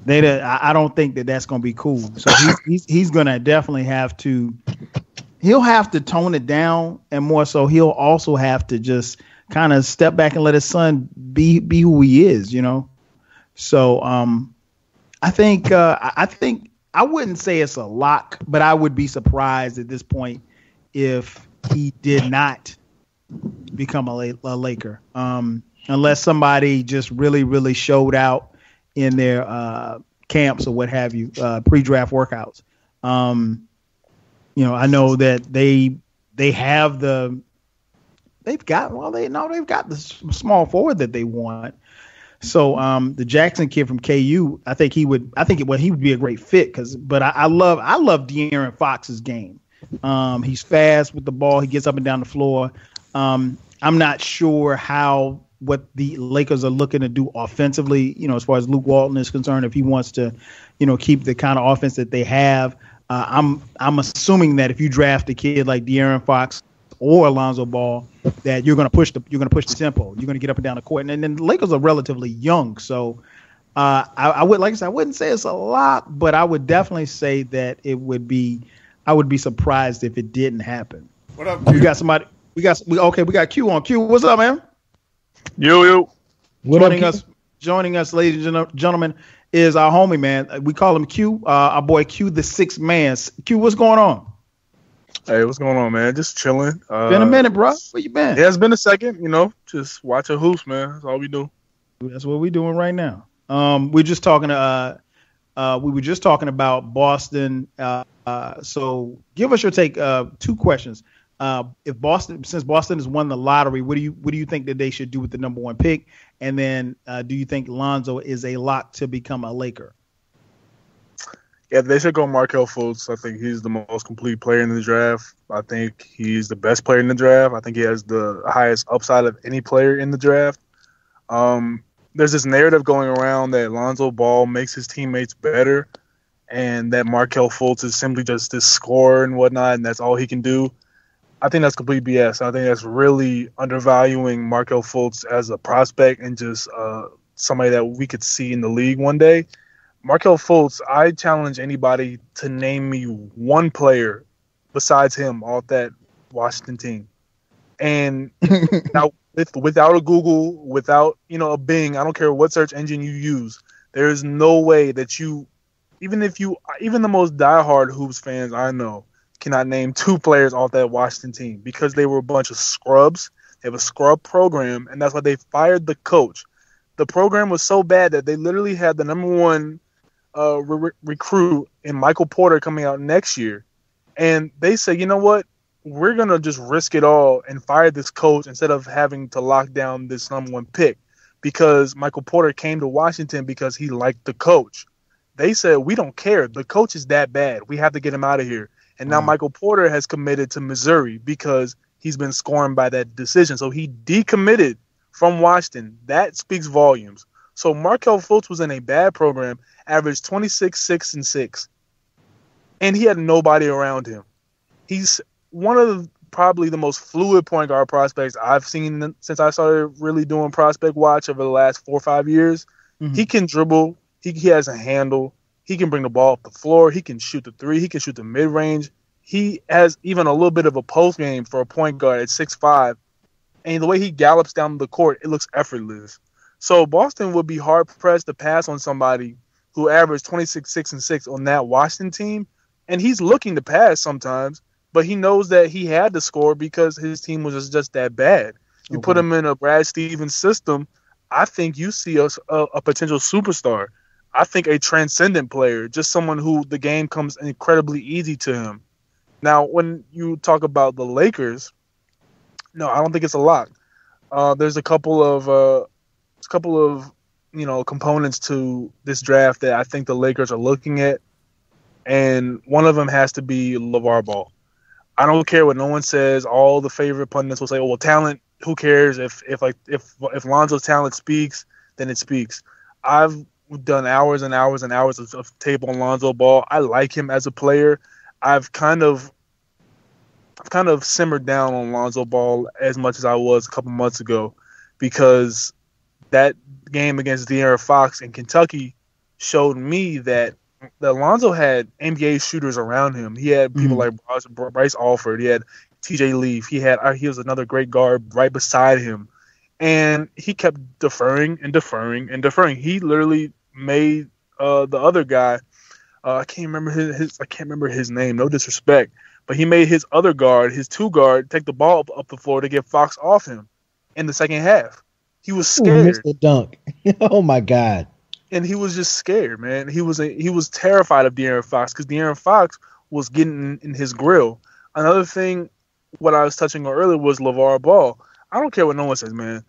I don't think that's going to be cool. So he's going to definitely have to. He'll have to tone it down, and more so, he'll also have to just kind of step back and let his son be who he is. So I think I wouldn't say it's a lock, but I would be surprised at this point if he did not become a Laker, unless somebody just really, really showed out in their camps or what have you, pre-draft workouts. I know that they've got the small forward that they want. So the Jackson kid from KU, he would be a great fit but I love De'Aaron Fox's game. He's fast with the ball. He gets up and down the floor. I'm not sure what the Lakers are looking to do offensively, as far as Luke Walton is concerned, if he wants to, keep the kind of offense that they have. I'm assuming that if you draft a kid like De'Aaron Fox or Lonzo Ball, that you're going to push the tempo. You're going to get up and down the court. And then the Lakers are relatively young, so I wouldn't say it's a lot, but I would definitely say that I would be surprised if it didn't happen.
What up, Q?
We got somebody. We got Q on. Q, what's up, man?
Yo.
Joining us, ladies and gentlemen, is our homie, man. We call him Q. Our boy Q, the sixth man. Q, what's going on?
Hey, what's going on, man? Just chilling.
Been a minute, bro. Where you been?
Yeah, it's been a second. Just watching hoops, man. That's all we do.
That's what we're doing right now. We're just talking to. We were just talking about Boston. So give us your take. Two questions. Since Boston has won the lottery, what do you think that they should do with the number one pick? And then, do you think Lonzo is a lock to become a Laker?
Yeah, they should go Markelle Fultz. I think he's the most complete player in the draft. I think he's the best player in the draft. I think he has the highest upside of any player in the draft. There's this narrative going around that Lonzo Ball makes his teammates better and that Markelle Fultz is simply just this scorer and whatnot, and that's all he can do. I think that's complete BS. I think that's really undervaluing Markelle Fultz as a prospect and just somebody that we could see in the league one day. Markelle Fultz, I challenge anybody to name me one player besides him off that Washington team. And now, without a Google, without a Bing, I don't care what search engine you use, there is no way that even the most diehard hoops fans I know cannot name two players off that Washington team because they were a bunch of scrubs. They have a scrub program, and that's why they fired the coach. The program was so bad that they literally had the number one recruit in Michael Porter coming out next year. And they said, you know what? We're going to just risk it all and fire this coach instead of having to lock down this number one pick because Michael Porter came to Washington because he liked the coach. They said, we don't care. The coach is that bad. We have to get him out of here. And now Michael Porter has committed to Missouri because he's been scorned by that decision. So he decommitted from Washington. That speaks volumes. So Markelle Fultz was in a bad program, averaged 26, 6, and 6. And he had nobody around him. He's one of probably the most fluid point guard prospects I've seen since I started really doing prospect watch over the last 4 or 5 years. Mm-hmm. He can dribble. He has a handle. He can bring the ball up the floor. He can shoot the three. He can shoot the mid-range. He has even a little bit of a post game for a point guard at 6'5". And the way he gallops down the court, it looks effortless. So Boston would be hard-pressed to pass on somebody who averaged 26, 6, and 6 on that Washington team. And he's looking to pass sometimes, but he knows that he had to score because his team was just that bad. You put him in a Brad Stevens system, I think you see a potential superstar. I think a transcendent player, just someone who the game comes incredibly easy to him. Now, when you talk about the Lakers, no, I don't think it's a lock. There's a couple of components to this draft that I think the Lakers are looking at, and one of them has to be LeVar Ball. I don't care what no one says. All the favorite pundits will say, "Oh, well, talent. Who cares if Lonzo's talent speaks, then it speaks." I've done hours and hours and hours of tape on Lonzo Ball. I like him as a player. I've kind of simmered down on Lonzo Ball as much as I was a couple months ago because that game against De'Aaron Fox in Kentucky showed me that Lonzo had NBA shooters around him. He had people like Bryce Alford. He had TJ Leaf. He was another great guard right beside him. And he kept deferring and deferring and deferring. He literally made the other guy, I can't remember his name, no disrespect, but he made his other guard, his two guard, take the ball up the floor to get Fox off him in the second half. He was scared.
Missed the dunk. Oh my God.
And he was just scared, man. He was terrified of De'Aaron Fox because De'Aaron Fox was getting in his grill. Another thing, what I was touching on earlier was LeVar Ball. I don't care what no one says, man.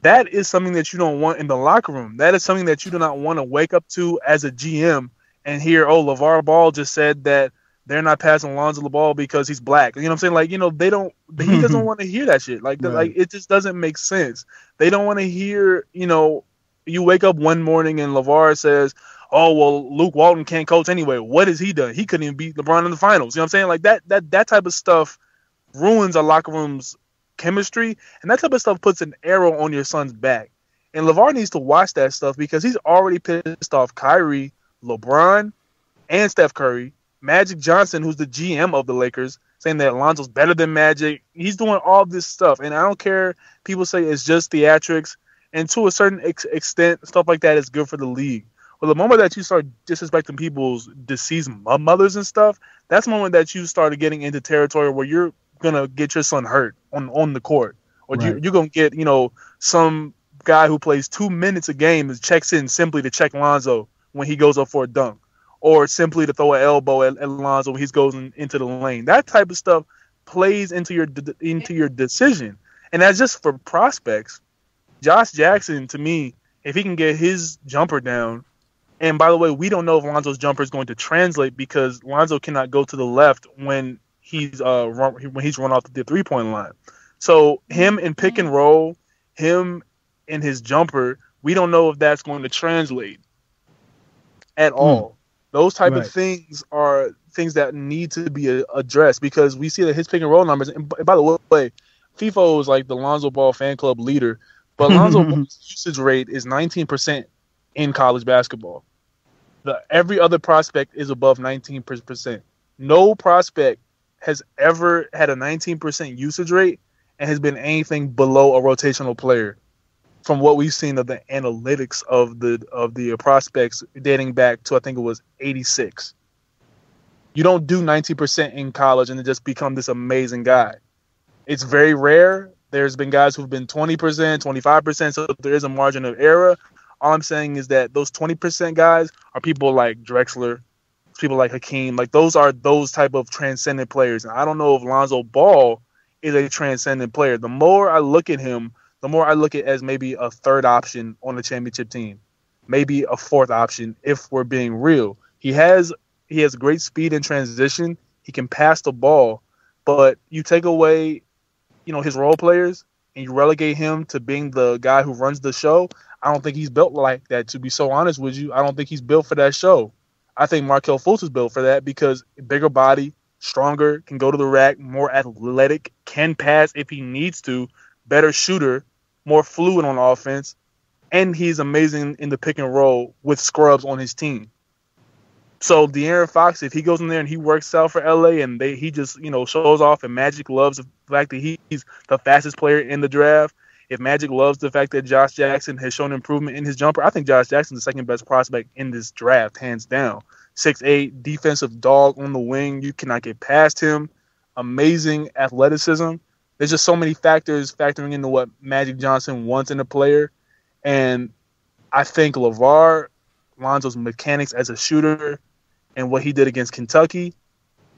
That is something that you don't want in the locker room. That is something that you do not want to wake up to as a GM and hear, oh, LeVar Ball just said that they're not passing Lonzo Ball because he's black. You know what I'm saying? Like, they don't. He doesn't want to hear that shit. Like, right. Like it just doesn't make sense. They don't want to hear. You wake up one morning and LeVar says, "Oh well, Luke Walton can't coach anyway. What has he done? He couldn't even beat LeBron in the finals." You know what I'm saying? Like that type of stuff ruins a locker room's chemistry, and that type of stuff puts an arrow on your son's back. And LeVar needs to watch that stuff because he's already pissed off Kyrie, LeBron, and Steph Curry. Magic Johnson, who's the GM of the Lakers, saying that Lonzo's better than Magic. He's doing all this stuff, and I don't care. People say it's just theatrics, and to a certain extent, stuff like that is good for the league. But the moment that you start disrespecting people's deceased mothers and stuff, that's the moment that you started getting into territory where you're gonna get your son hurt on the court, or right. you're gonna get some guy who plays 2 minutes a game and checks in simply to check Lonzo when he goes up for a dunk, or simply to throw an elbow at Lonzo when he's going into the lane. That type of stuff plays into your decision, and that's just for prospects. Josh Jackson, to me, if he can get his jumper down, and by the way, we don't know if Lonzo's jumper is going to translate because Lonzo cannot go to the left when he's run off the 3-point line. So him in pick and roll, him in his jumper, we don't know if that's going to translate at all. Those type of things are things that need to be addressed because we see that his pick and roll numbers. And by the way, FIFO is like the Lonzo Ball fan club leader, but Lonzo Ball's usage rate is 19% in college basketball. Every other prospect is above 19%. No prospect has ever had a 19% usage rate and has been anything below a rotational player from what we've seen of the analytics of the prospects dating back to, I think it was 86. You don't do 90% in college and then just become this amazing guy. It's very rare. There's been guys who've been 20%, 25%, so there is a margin of error. All I'm saying is that those 20% guys are people like Drexler, people like Hakeem. Like, those are those type of transcendent players. And I don't know if Lonzo Ball is a transcendent player. The more I look at him, the more I look at as maybe a third option on the championship team, maybe a fourth option if we're being real. He has great speed in transition. He can pass the ball, but you take away, his role players and you relegate him to being the guy who runs the show. I don't think he's built like that, to be so honest with you. I don't think he's built for that show. I think Markelle Fultz is built for that because bigger body, stronger, can go to the rack, more athletic, can pass if he needs to, better shooter, more fluid on offense, and he's amazing in the pick and roll with scrubs on his team. So De'Aaron Fox, if he goes in there and he works out for LA and he just, shows off, and Magic loves the fact that he's the fastest player in the draft, if Magic loves the fact that Josh Jackson has shown improvement in his jumper, I think Josh Jackson's the second best prospect in this draft, hands down. 6'8", defensive dog on the wing. You cannot get past him. Amazing athleticism. There's just so many factors factoring into what Magic Johnson wants in a player. And I think LeVar, Lonzo's mechanics as a shooter, and what he did against Kentucky,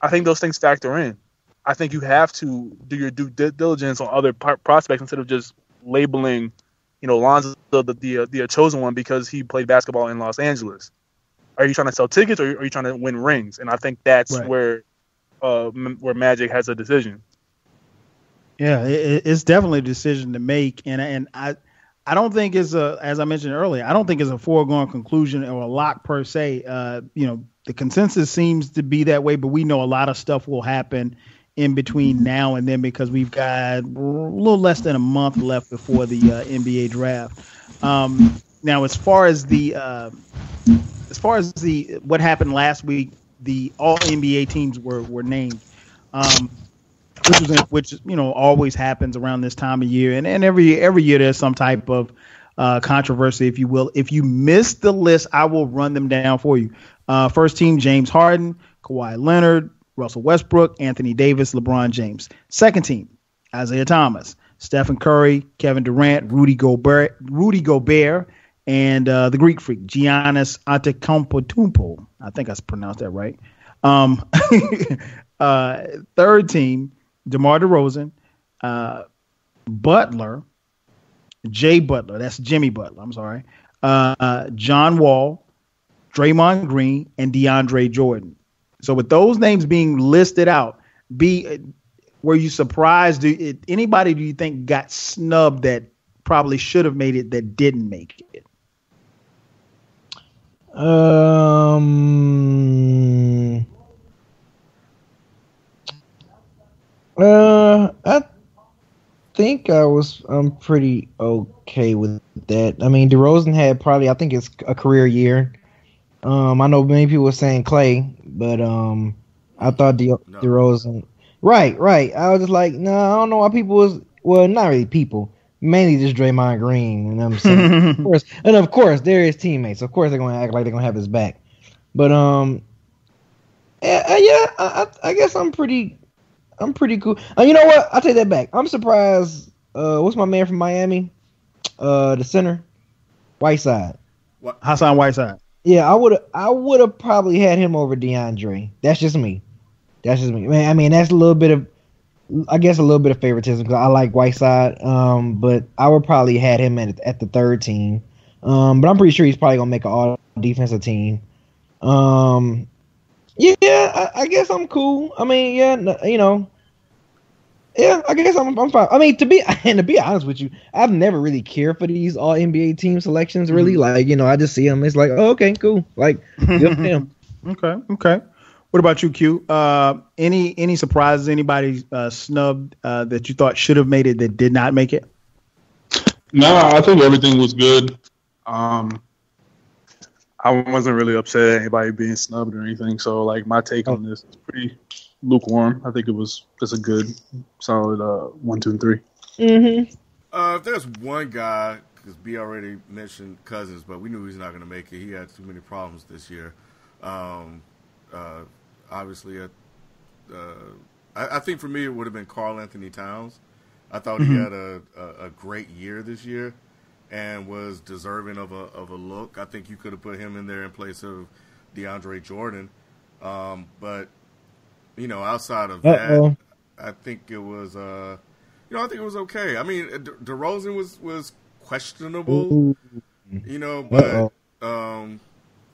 I think those things factor in. I think you have to do your due diligence on other prospects instead of just labeling, Lonzo the chosen one because he played basketball in Los Angeles. Are you trying to sell tickets or are you trying to win rings? And I think that's where Magic has a decision.
Yeah, it's definitely a decision to make, and I don't think it's as I mentioned earlier, I don't think it's a foregone conclusion or a lock per se. The consensus seems to be that way, but we know a lot of stuff will happen in between now and then because we've got a little less than a month left before the NBA draft. Now, as far as what happened last week, the all NBA teams were named, which always happens around this time of year, and every year there's some type of controversy, if you will. If you missed the list, I will run them down for you. First team: James Harden, Kawhi Leonard, Russell Westbrook, Anthony Davis, LeBron James. Second team, Isaiah Thomas, Stephen Curry, Kevin Durant, Rudy Gobert, and the Greek freak, Giannis Antetokounmpo. I think I pronounced that right. Third team, DeMar DeRozan, Butler, Jay Butler. That's Jimmy Butler. I'm sorry. John Wall, Draymond Green, and DeAndre Jordan. So with those names being listed out, were you surprised? Anybody do you think got snubbed that probably should have made it that didn't make it?
I think I'm pretty okay with that. I mean, DeRozan had probably, I think it's a career year. I know many people were saying Clay, but I thought DeRozan. Right. I was just like, no, I don't know why people was, well, not really people, mainly just Draymond Green. And I'm saying, of course, they're his teammates. Of course, they're going to act like they're going to have his back. But I guess I'm pretty cool. You know what? I'll take that back. I'm surprised. What's my man from Miami? The center, Whiteside.
Hassan Whiteside.
Yeah, I would have probably had him over DeAndre. That's just me. Man, I mean, that's a little bit of favoritism because I like Whiteside. But I would probably had him at the third team. But I'm pretty sure he's probably gonna make an all defensive team. I guess I'm cool. I mean, I guess I'm fine. I mean, to be honest with you, I've never really cared for these all NBA team selections. Really, like I just see them. It's like, oh, okay, cool. Like, good for him.
Okay. What about you, Q? Any surprises? Anybody snubbed that you thought should have made it that did not make it?
No, I think everything was good. I wasn't really upset at anybody being snubbed or anything. So, like, my take on this is pretty lukewarm. I think it was just a good, solid 1, 2, and 3.
Mm-hmm.
If there's one guy, because B already mentioned Cousins, but we knew he's not going to make it. He had too many problems this year. Obviously, I think for me it would have been Karl Anthony Towns. I thought he had a great year this year and was deserving of a look. I think you could have put him in there in place of DeAndre Jordan. But outside of that, I think it was okay. I mean, DeRozan was questionable, but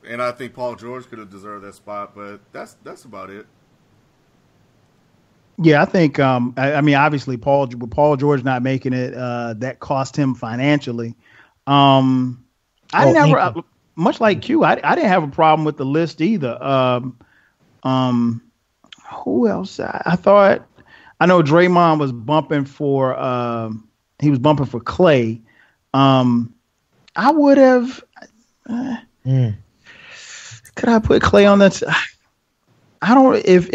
and I think Paul George could have deserved that spot, but that's about it.
Yeah, I think. I mean, obviously, Paul George not making it that cost him financially. Much like Q, I didn't have a problem with the list either. Who else? I thought I know Draymond was bumping for Clay. I would have. Could I put Clay on that? I don't. If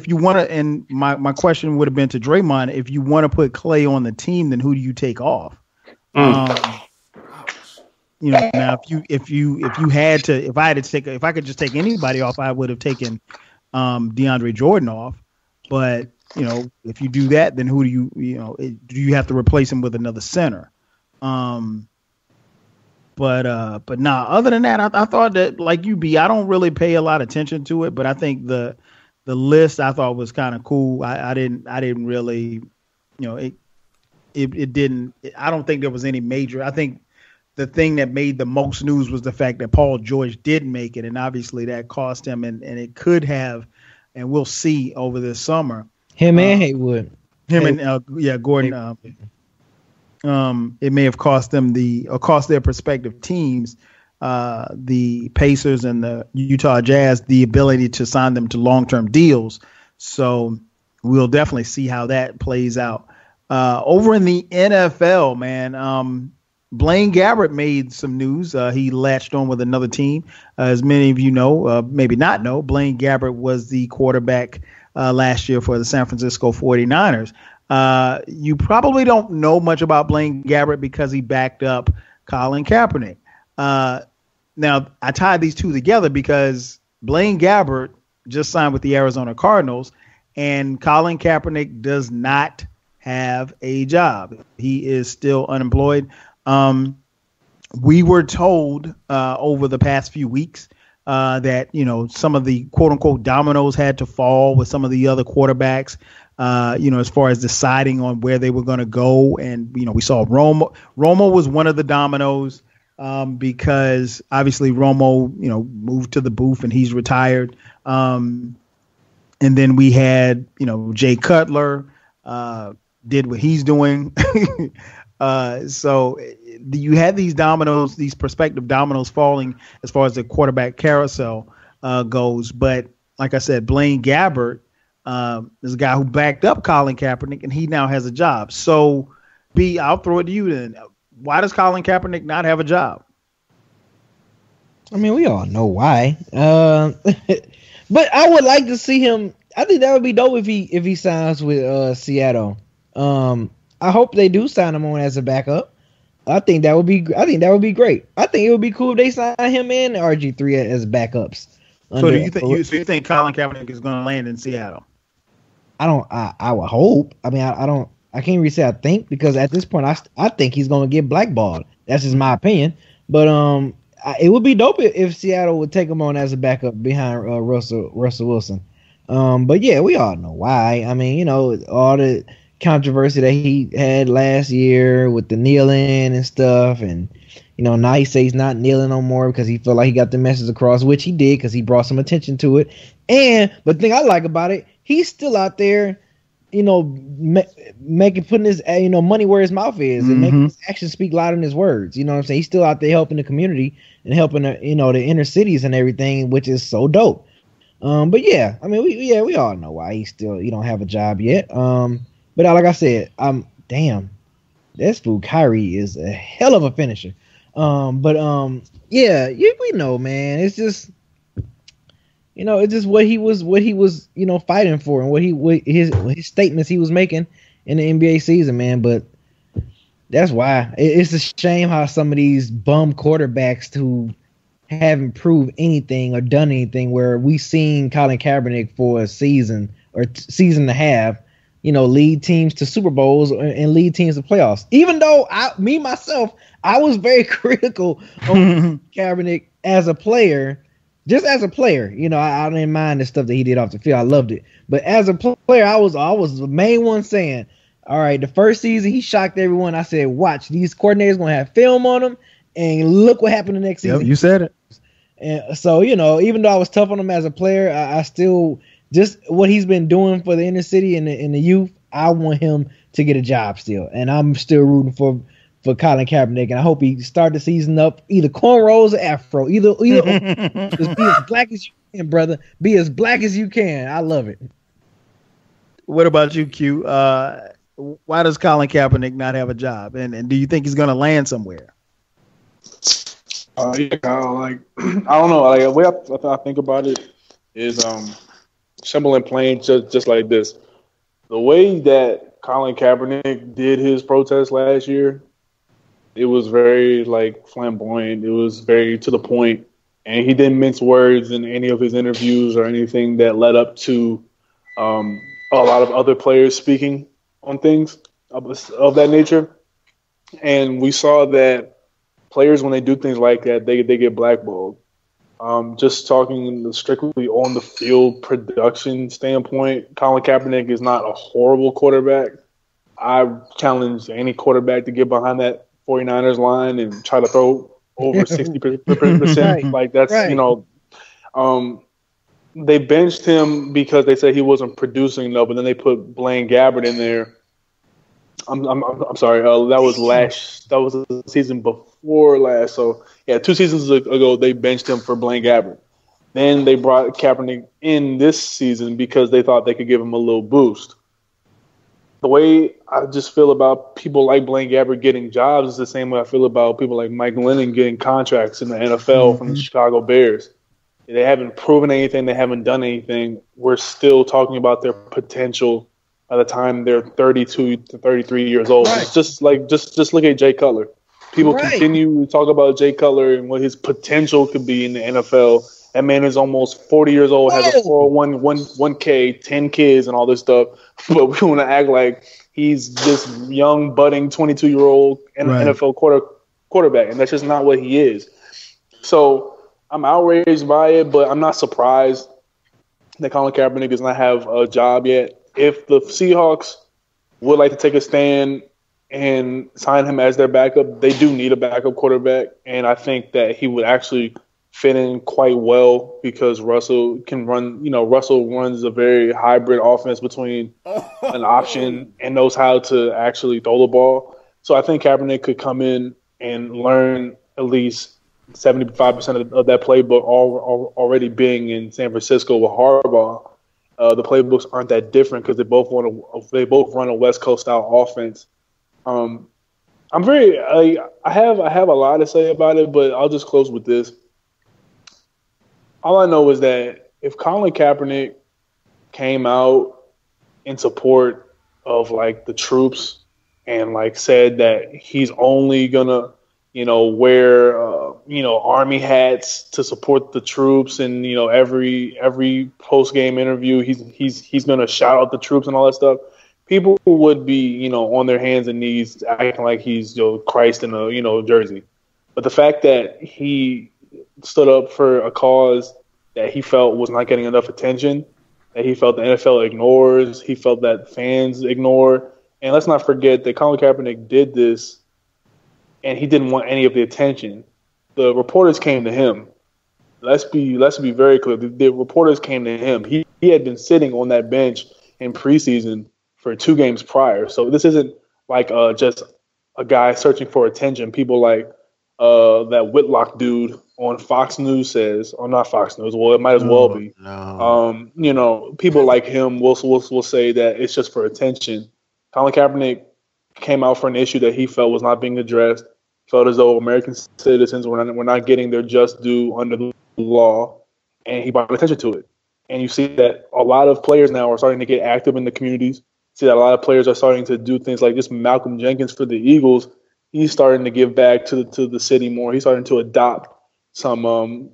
you want to, and my question would have been to Draymond, if you want to put Clay on the team, then who do you take off? Now if I could just take anybody off, I would have taken DeAndre Jordan off. But if you do that, then who do you do you have to replace him with another center? But other than that, I thought that, like you, B, I don't really pay a lot of attention to it, but I think the list I thought was kind of cool. I didn't really, it didn't. I don't think there was any major. I think the thing that made the most news was the fact that Paul George did make it, and obviously that cost him, and it could have, and we'll see over this summer.
Him and Haywood.
And Gordon. It may have cost them cost their prospective teams, the Pacers and the Utah Jazz, the ability to sign them to long-term deals. So we'll definitely see how that plays out. Over in the NFL, man, Blaine Gabbert made some news. He latched on with another team. As many of you know, maybe not know, Blaine Gabbert was the quarterback last year for the San Francisco 49ers. You probably don't know much about Blaine Gabbert because he backed up Colin Kaepernick. Now, I tied these two together because Blaine Gabbert just signed with the Arizona Cardinals, and Colin Kaepernick does not have a job. He is still unemployed. We were told over the past few weeks that, some of the quote unquote dominoes had to fall with some of the other quarterbacks, as far as deciding on where they were going to go. And, we saw Romo. Romo was one of the dominoes because obviously Romo, moved to the booth and he's retired. And then we had, Jay Cutler did what he's doing. So you had these dominoes, these prospective dominoes falling as far as the quarterback carousel goes. But like I said, Blaine Gabbert is a guy who backed up Colin Kaepernick, and he now has a job. So, B, I'll throw it to you then. Why does Colin Kaepernick not have a job?
I mean, we all know why. But I would like to see him. I think that would be dope if he signs with Seattle. I hope they do sign him on as a backup. I think that would be great. I think it would be cool if they sign him and RG3 as backups.
So do you think Colin Kaepernick is going to land in Seattle?
I would hope. I mean, I can't really say I think, because at this point I think he's going to get blackballed. That's just my opinion. But it would be dope if Seattle would take him on as a backup behind Russell Wilson. But yeah, we all know why. I mean, all the controversy that he had last year with the kneeling and stuff, and now he say he's not kneeling no more because he felt like he got the message across, which he did because he brought some attention to it. But the thing I like about it, he's still out there, putting his money where his mouth is, and making his actions speak louder than his words. You know what I'm saying? He's still out there helping the community and helping the inner cities and everything, which is so dope. But yeah, I mean, we all know why he still don't have a job yet. But like I said, this fool Kyrie is a hell of a finisher. Yeah, we know, man. It's just, it's just what he was, fighting for, and his statements he was making in the NBA season, man. But that's why it's a shame how some of these bum quarterbacks who haven't proved anything or done anything, where we seen Colin Kaepernick for a season or season and a half, lead teams to Super Bowls and lead teams to playoffs. Even though I was very critical of Kaepernick as a player, just as a player. I didn't mind the stuff that he did off the field. I loved it. But as a player, I was the main one saying, all right, the first season he shocked everyone. I said, watch, these coordinators going to have film on him, and look what happened the next season.
Yep, you said it.
And so, even though I was tough on him as a player, I still, just what he's been doing for the inner city and the youth, I want him to get a job still. And I'm still rooting for Colin Kaepernick, and I hope he start the season up either cornrows or afro. Either just be as black as you can, brother. Be as black as you can. I love it.
What about you, Q? Why does Colin Kaepernick not have a job? And do you think he's going to land somewhere?
I don't know. Like, the way I think about it is simple and plain, just like this. The way that Colin Kaepernick did his protest last year, it was very flamboyant. It was very to the point, and he didn't mince words in any of his interviews or anything that led up to a lot of other players speaking on things of that nature. And we saw that players, when they do things like that, they get blackballed. Just talking strictly on the field production standpoint, Colin Kaepernick is not a horrible quarterback. I challenge any quarterback to get behind that 49ers line and try to throw over 60%.
Right.
Like, that's,
right.
They benched him because they said he wasn't producing enough, but then they put Blaine Gabbert in there. I'm sorry. That was the season before last. So yeah, 2 seasons ago they benched him for Blaine Gabbert. Then they brought Kaepernick in this season because they thought they could give him a little boost. The way I just feel about people like Blaine Gabbert getting jobs is the same way I feel about people like Mike Lennon getting contracts in the NFL from the Chicago Bears. They haven't proven anything. They haven't done anything. We're still talking about their potential by the time they're 32 to 33 years old. Right. It's just look at Jay Cutler. People continue to talk about Jay Cutler and what his potential could be in the NFL, That man is almost 40 years old, has a 401k, 10 kids, and all this stuff. But we want to act like he's this young, budding 22-year-old NFL quarterback, and that's just not what he is. So I'm outraged by it, but I'm not surprised that Colin Kaepernick does not have a job yet. If the Seahawks would like to take a stand and sign him as their backup, they do need a backup quarterback, and I think that he would actually fit in quite well because Russell can run. Russell runs a very hybrid offense between an option and knows how to actually throw the ball. So I think Kaepernick could come in and learn at least 75% of that playbook already being in San Francisco with Harbaugh. The playbooks aren't that different because they both run a West Coast style offense. I have a lot to say about it, but I'll just close with this. All I know is that if Colin Kaepernick came out in support of the troops and said that he's only gonna, wear army hats to support the troops, and every post game interview he's gonna shout out the troops and all that stuff, people would be on their hands and knees acting like he's Christ in a jersey. But the fact that he stood up for a cause that he felt was not getting enough attention, that he felt the NFL ignores, he felt that fans ignore. And let's not forget that Colin Kaepernick did this and he didn't want any of the attention. The reporters came to him. Let's be very clear. The reporters came to him. He had been sitting on that bench in preseason for 2 games prior. So this isn't just a guy searching for attention. People like that Whitlock dude on Fox News says, or not Fox News, well, it might as well be.
No.
People like him will say that it's just for attention. Colin Kaepernick came out for an issue that he felt was not being addressed, felt as though American citizens were not getting their just due under the law, and he brought attention to it. And you see that a lot of players now are starting to get active in the communities. See that a lot of players are starting to do things like this. Malcolm Jenkins for the Eagles, he's starting to give back to the city more. He's starting to adopt some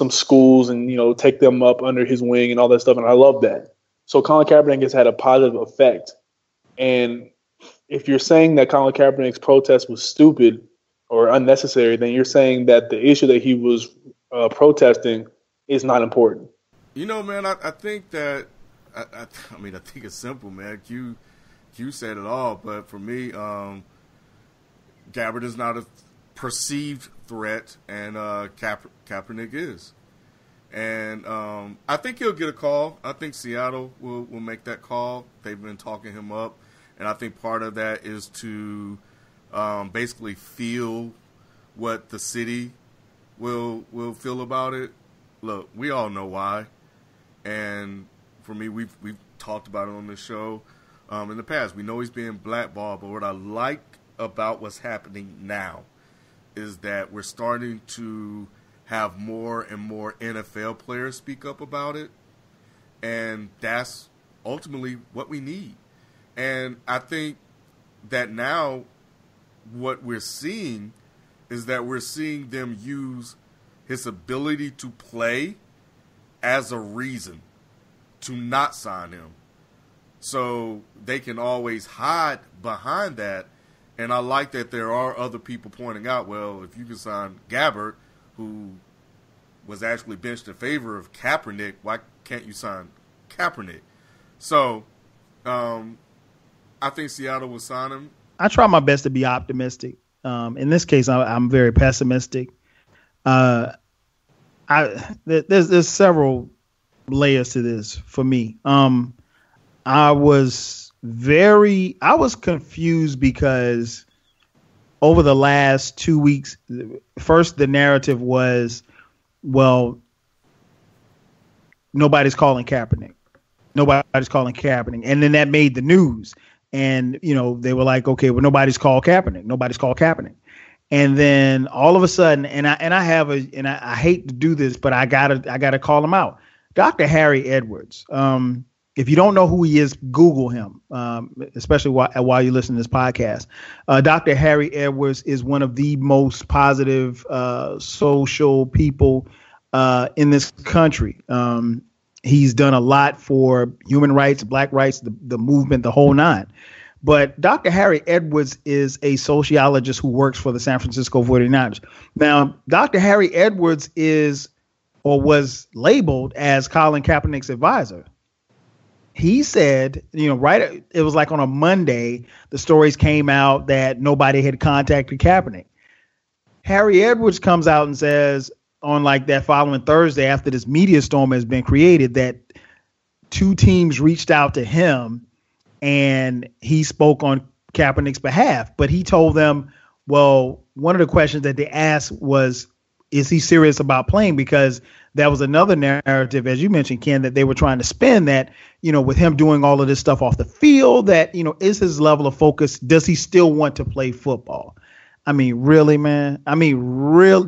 schools and take them up under his wing and all that stuff, and I love that. So Colin Kaepernick has had a positive effect. And if you're saying that Colin Kaepernick's protest was stupid or unnecessary, then you're saying that the issue that he was protesting is not important.
Man, I think that I think it's simple, man. Q said it all, but for me, Gabbard is not a perceived threat, and Kaepernick is. And I think he'll get a call. I think Seattle will make that call. They've been talking him up, and I think part of that is to basically feel what the city will feel about it. Look, we all know why, and for me, we've talked about it on this show in the past. We know he's being blackballed, but what I like about what's happening now is that we're starting to have more and more NFL players speak up about it, and that's ultimately what we need. And I think that now what we're seeing is that we're seeing them use his ability to play as a reason to not sign him. So they can always hide behind that. And I like that there are other people pointing out, well, if you can sign Gabbard, who was actually benched in favor of Kaepernick, why can't you sign Kaepernick? So I think Seattle will sign him.
I try my best to be optimistic. In this case, I'm very pessimistic. There's several layers to this for me. I was confused because over the last 2 weeks, first the narrative was, well, nobody's calling Kaepernick. And then that made the news. And, they were like, okay, well, nobody's called Kaepernick. And then all of a sudden, and I hate to do this, but I gotta call him out. Dr. Harry Edwards. If you don't know who he is, Google him, especially while you listen to this podcast. Dr. Harry Edwards is one of the most positive social people in this country. He's done a lot for human rights, black rights, the movement, the whole nine. But Dr. Harry Edwards is a sociologist who works for the San Francisco 49ers. Now, Dr. Harry Edwards is or was labeled as Colin Kaepernick's advisor. He said, right, it was like on a Monday, the stories came out that nobody had contacted Kaepernick. Harry Edwards comes out and says on like that following Thursday, after this media storm has been created, that two teams reached out to him and he spoke on Kaepernick's behalf. But he told them, well, one of the questions that they asked was, is he serious about playing? Because that was another narrative, as you mentioned, Ken, that they were trying to spin that, with him doing all of this stuff off the field, that, is his level of focus, does he still want to play football? I mean, really, man? I mean,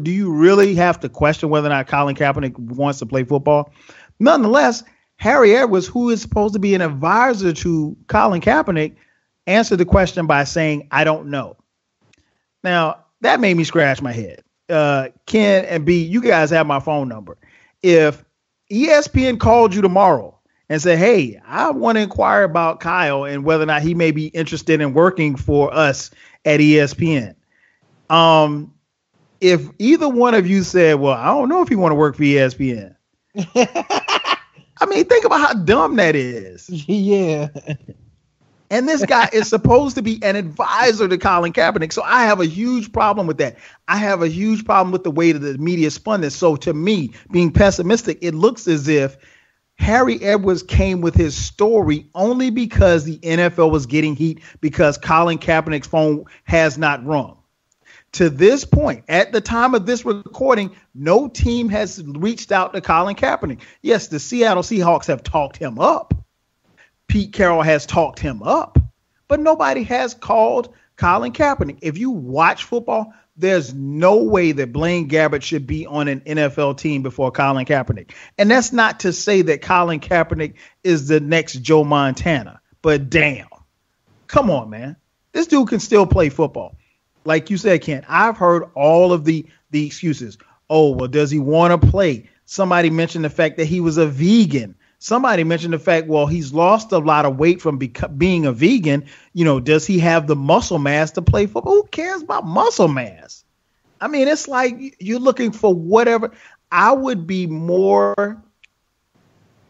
do you really have to question whether or not Colin Kaepernick wants to play football? Nonetheless, Harry Edwards, who is supposed to be an advisor to Colin Kaepernick, answered the question by saying, I don't know. Now, that made me scratch my head. Ken and B, you guys have my phone number. If ESPN called you tomorrow and said, hey, I want to inquire about Kyle and whether or not he may be interested in working for us at ESPN. If either one of you said, well, I don't know if you want to work for ESPN. I mean, think about how dumb that is.
Yeah.
And this guy is supposed to be an advisor to Colin Kaepernick. So I have a huge problem with that. I have a huge problem with the way that the media spun this. So to me, being pessimistic, it looks as if Harry Edwards came with his story only because the NFL was getting heat because Colin Kaepernick's phone has not rung. To this point, at the time of this recording, no team has reached out to Colin Kaepernick. Yes, the Seattle Seahawks have talked him up. Pete Carroll has talked him up, but nobody has called Colin Kaepernick. If you watch football, there's no way that Blaine Gabbert should be on an NFL team before Colin Kaepernick. And that's not to say that Colin Kaepernick is the next Joe Montana, but damn, come on, man. This dude can still play football. Like you said, Ken, I've heard all of the excuses. Oh, well, does he want to play? Somebody mentioned the fact that he was a vegan. Somebody mentioned the fact, well, he's lost a lot of weight from being a vegan. Does he have the muscle mass to play football? Who cares about muscle mass? I mean, it's like you're looking for whatever. I would be more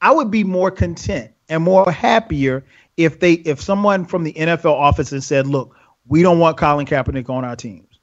content and more happier if someone from the NFL office had said, look, we don't want Colin Kaepernick on our teams.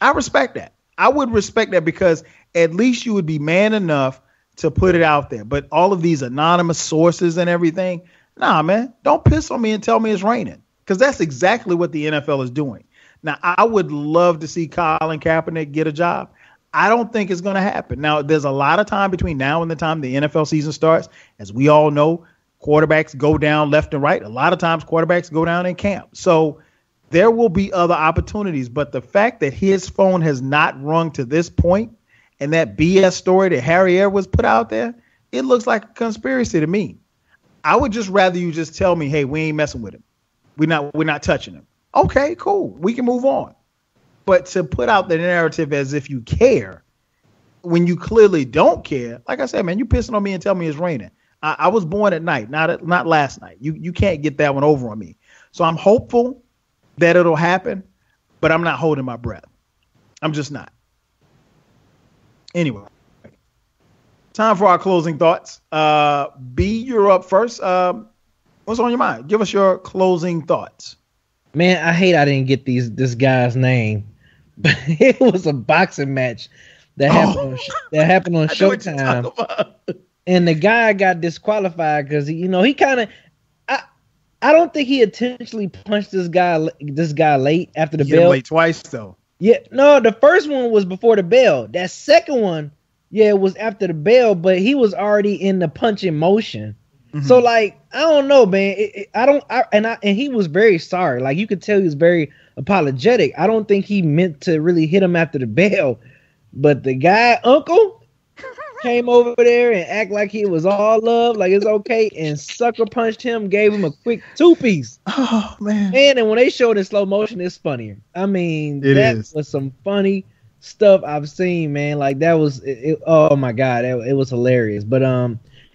I respect that. I would respect that because at least you would be man enough to put it out there. But all of these anonymous sources and everything, nah, man, don't piss on me and tell me it's raining, because that's exactly what the NFL is doing. Now, I would love to see Colin Kaepernick get a job. I don't think it's going to happen. Now, there's a lot of time between now and the time the NFL season starts. As we all know, quarterbacks go down left and right. A lot of times quarterbacks go down in camp. So there will be other opportunities. But the fact that his phone has not rung to this point, and that BS story that Harry Edwards put out there, it looks like a conspiracy to me. I would just rather you just tell me, hey, we ain't messing with him. We're not touching him. Okay, cool. We can move on. But to put out the narrative as if you care when you clearly don't care, like I said, man, you pissing on me and tell me it's raining. I was born at night, not last night. You can't get that one over on me. So I'm hopeful that it'll happen, but I'm not holding my breath. I'm just not. Anyway, time for our closing thoughts. B, you're up first. What's on your mind? Give us your closing thoughts.
Man, I hate I didn't get this guy's name, but it was a boxing match that happened on Showtime, and the guy got disqualified because he kind of. I don't think he intentionally punched this guy late after the bell.
Late twice though.
Yeah, no, the first one was before the bell. That second one, it was after the bell, but he was already in the punching motion. Mm-hmm. So like, I don't know, man. And he was very sorry. Like you could tell he was very apologetic. I don't think he meant to really hit him after the bell, but the guy, uncle, came over there and act like he was all love, like it's okay, and sucker punched him, gave him a quick 2-piece.
Oh man!
And when they showed it in slow motion, it's funnier. I mean, that was some funny stuff I've seen, man. Like that was, oh my god, it was hilarious. But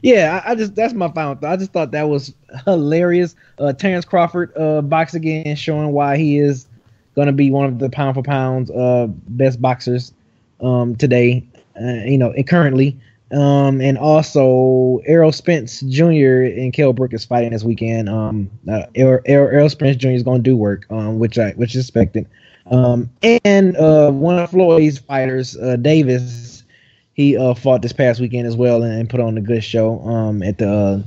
yeah, I just that's my final thought. I just thought that was hilarious. Terrence Crawford box again, showing why he is gonna be one of the pound for pounds best boxers today. And currently. And also Errol Spence Jr. and Kell Brook is fighting this weekend. Errol Spence Jr. is going to do work, which is expected. And one of Floyd's fighters, Davis, he fought this past weekend as well and put on a good show at the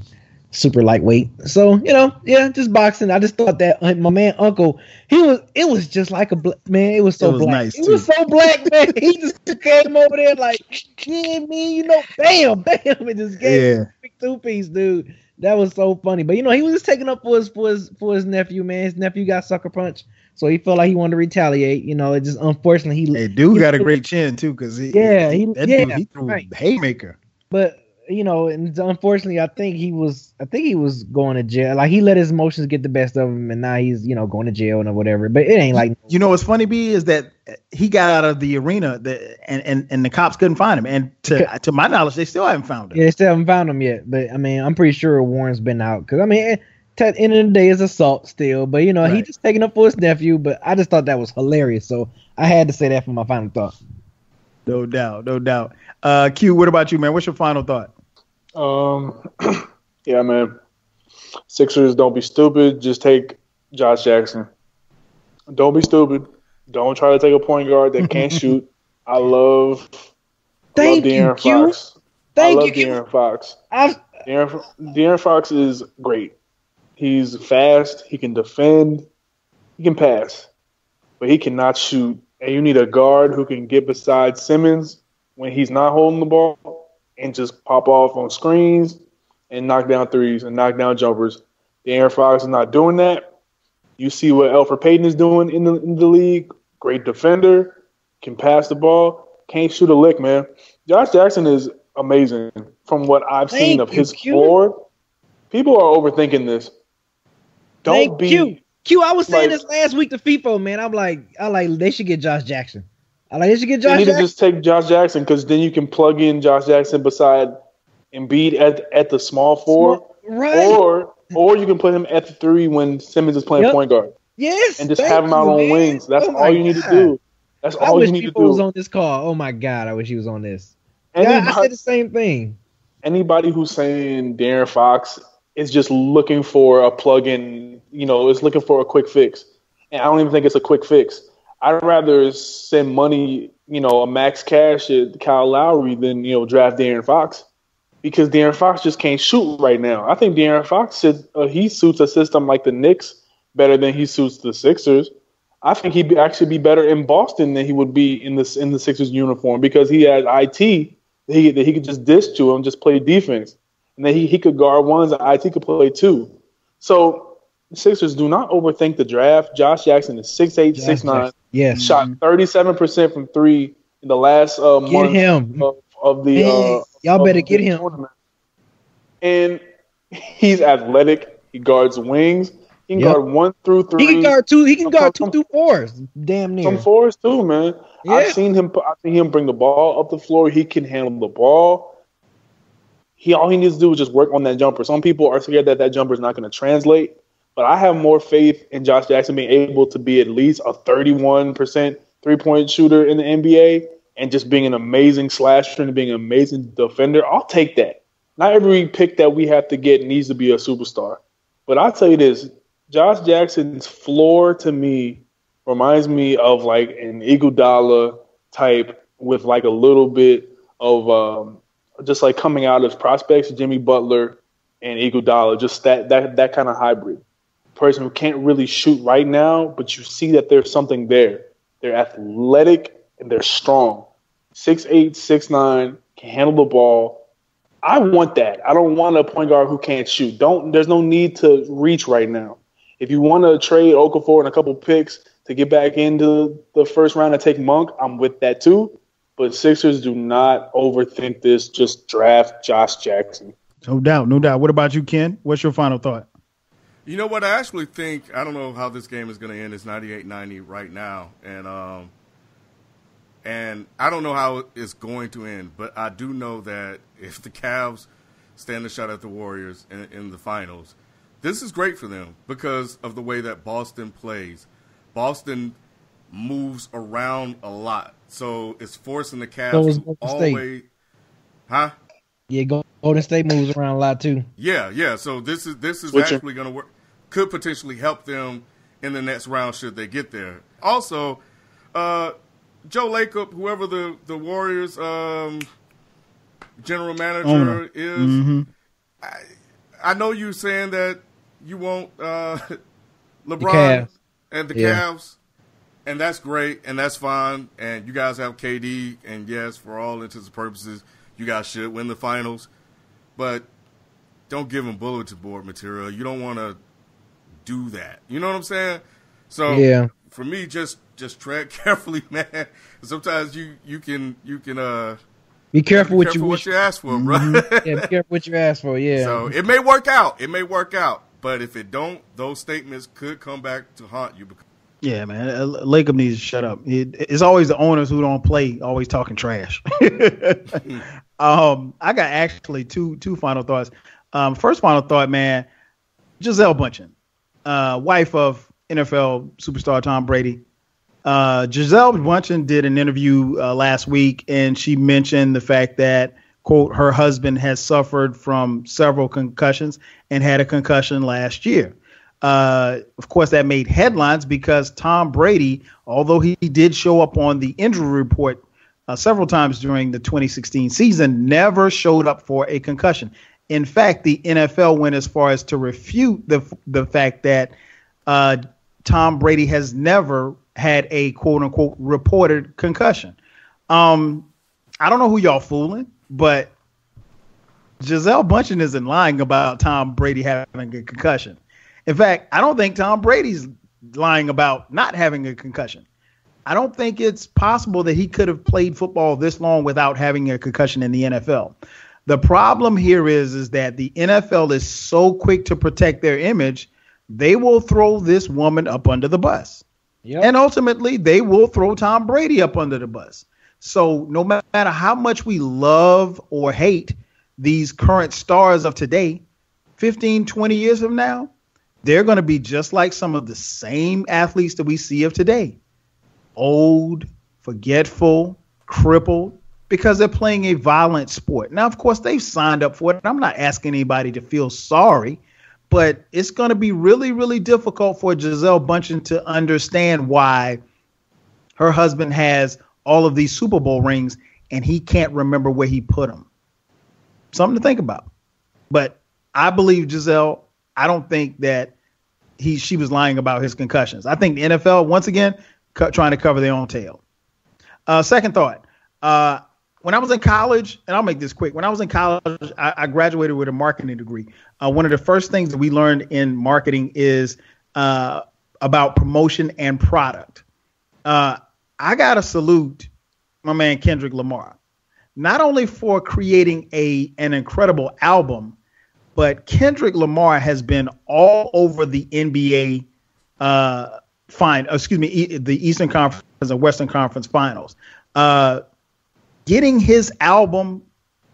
super lightweight. So, yeah, just boxing. I just thought that my man Uncle, it was just like man, it was so black.
Nice
it was so black, man. He just came over there like, yeah, me, bam, and just gave him a big 2-piece, dude. That was so funny. But he was just taking up for his nephew, man. His nephew got sucker punched, so he felt like he wanted to retaliate. It just unfortunately he
got a great chin too, because he threw a haymaker.
But and unfortunately, I think he was going to jail. Like he let his emotions get the best of him, and now he's going to jail and whatever. But it ain't like
what's funny, B, is that he got out of the arena and the cops couldn't find him. And to my knowledge, they still haven't found him.
Yeah, they still haven't found him yet. But I mean, I'm pretty sure a warrant's been out because at the end of the day, it's assault still. But right. He just taking up for his nephew. But I just thought that was hilarious, so I had to say that for my final thought.
No doubt. Q, what about you, man? What's your final thought?
Yeah, man. Sixers, don't be stupid. Just take Josh Jackson. Don't be stupid. Don't try to take a point guard that can't shoot. I love De'Aaron Fox. I love De'Aaron Fox. De'Aaron Fox is great. He's fast. He can defend. He can pass. But he cannot shoot. And you need a guard who can get beside Simmons when he's not holding the ball and just pop off on screens and knock down threes and knock down jumpers. De'Aaron Fox is not doing that. You see what Elfrid Payton is doing in the league. Great defender, can pass the ball, can't shoot a lick, man. Josh Jackson is amazing from what I've seen of his floor. People are overthinking this.
Q, I was saying this last week to FIFO, man. I like they should get Josh Jackson. They should get Josh Jackson.
They need to just take Josh Jackson because then you can plug in Josh Jackson beside Embiid at the small four.
Right.
Or you can put him at the 3 when Simmons is playing point guard.
Yes.
And just have him out on wings. That's all you need to do. That's all you need to do.
I wish was on this call. Oh my God, I wish he was on this. I said the same thing.
Anybody who's saying De'Aaron Fox is just looking for a plug-in, is looking for a quick fix. And I don't even think it's a quick fix. I'd rather send money, a max cash at Kyle Lowry than, draft De'Aaron Fox. Because De'Aaron Fox just can't shoot right now. I think De'Aaron Fox he suits a system like the Knicks better than he suits the Sixers. I think he'd actually be better in Boston than he would be in the Sixers uniform because he has IT that he could just dish to him, just play defense. And then he could guard ones and IT could play 2. So the Sixers do not overthink the draft. Josh Jackson is 6'8", 6'9".
Yes.
Shot 37% from 3 in the last month of the
y'all better get him.
Tournament. And he's athletic. He guards wings. He can guard 1 through 3.
He can guard 2. He can guard 2 through 4s. Damn near.
Some 4s too, man. Yeah. I've seen him bring the ball up the floor. He can handle the ball. All he needs to do is just work on that jumper. Some people are scared that jumper is not going to translate, but I have more faith in Josh Jackson being able to be at least a 31% three-point shooter in the NBA and just being an amazing slasher and being an amazing defender. I'll take that. Not every pick that we have to get needs to be a superstar. But I'll tell you this, Josh Jackson's floor to me reminds me of like an Iguodala type with like a little bit of just like coming out as prospects, Jimmy Butler and Iguodala, just that kind of hybrid. Person who can't really shoot right now, but you see that there's something there. They're athletic and they're strong. 6'8", 6'9", can handle the ball. I want that. I don't want a point guard who can't shoot. There's no need to reach right now. If you want to trade Okafor and a couple picks to get back into the first round and take Monk, I'm with that too. But Sixers do not overthink this. Just draft Josh Jackson.
No doubt. What about you, Ken? What's your final thought?
You know what? I actually think, I don't know how this game is going to end. It's 98-90 right now. And And I don't know how it's going to end, but I do know that if the Cavs stand a shot at the Warriors in the finals, this is great for them because of the way that Boston plays. Boston moves around a lot, so it's forcing the Cavs to always. Huh?
Yeah, Golden State moves around a lot too.
Yeah. So this is actually going to work. Could potentially help them in the next round should they get there. Also, Joe Lacob, whoever the Warriors general manager is,
mm-hmm.
I know you saying that you want LeBron and the Cavs, and that's great, and that's fine, and you guys have KD, and yes, for all intents and purposes, you guys should win the finals, but don't give them bulletin board material. You don't want to do that. You know what I'm saying? So for me, just tread carefully, man. Sometimes you can
be careful what
you ask for, bro.
Mm-hmm. Yeah, be careful what you ask for. Yeah.
So it may work out. But if it don't, those statements could come back to haunt you.
Yeah, man. Lacob needs to shut up. It's always the owners who don't play, always talking trash. I got actually two final thoughts. First final thought, man. Gisele Bündchen, wife of NFL superstar Tom Brady. Gisele Bündchen did an interview last week, and she mentioned the fact that, quote, her husband has suffered from several concussions and had a concussion last year. Of course, that made headlines because Tom Brady, although he did show up on the injury report several times during the 2016 season, never showed up for a concussion. In fact, the NFL went as far as to refute the fact that Tom Brady has never had a quote unquote reported concussion. I don't know who y'all fooling, but Gisele Bündchen isn't lying about Tom Brady having a concussion. In fact, I don't think Tom Brady's lying about not having a concussion. I don't think it's possible that he could have played football this long without having a concussion in the NFL. The problem here is that the NFL is so quick to protect their image, they will throw this woman up under the bus. Yep. And ultimately, they will throw Tom Brady up under the bus. So no matter how much we love or hate these current stars of today, 15, 20 years from now, they're going to be just like some of the same athletes that we see of today. Old, forgetful, crippled, because they're playing a violent sport. Now, of course, they've signed up for it. I'm not asking anybody to feel sorry, but it's going to be really, really difficult for Gisele Bündchen to understand why her husband has all of these Super Bowl rings and he can't remember where he put them. Something to think about. But I believe Gisele. I don't think that she was lying about his concussions. I think the NFL, once again, trying to cover their own tail. Second thought. When I was in college, and I'll make this quick. When I was in college, I graduated with a marketing degree. One of the first things that we learned in marketing is about promotion and product. I got to salute my man Kendrick Lamar, not only for creating an incredible album, but Kendrick Lamar has been all over the NBA the Eastern Conference and Western Conference Finals. Getting his album,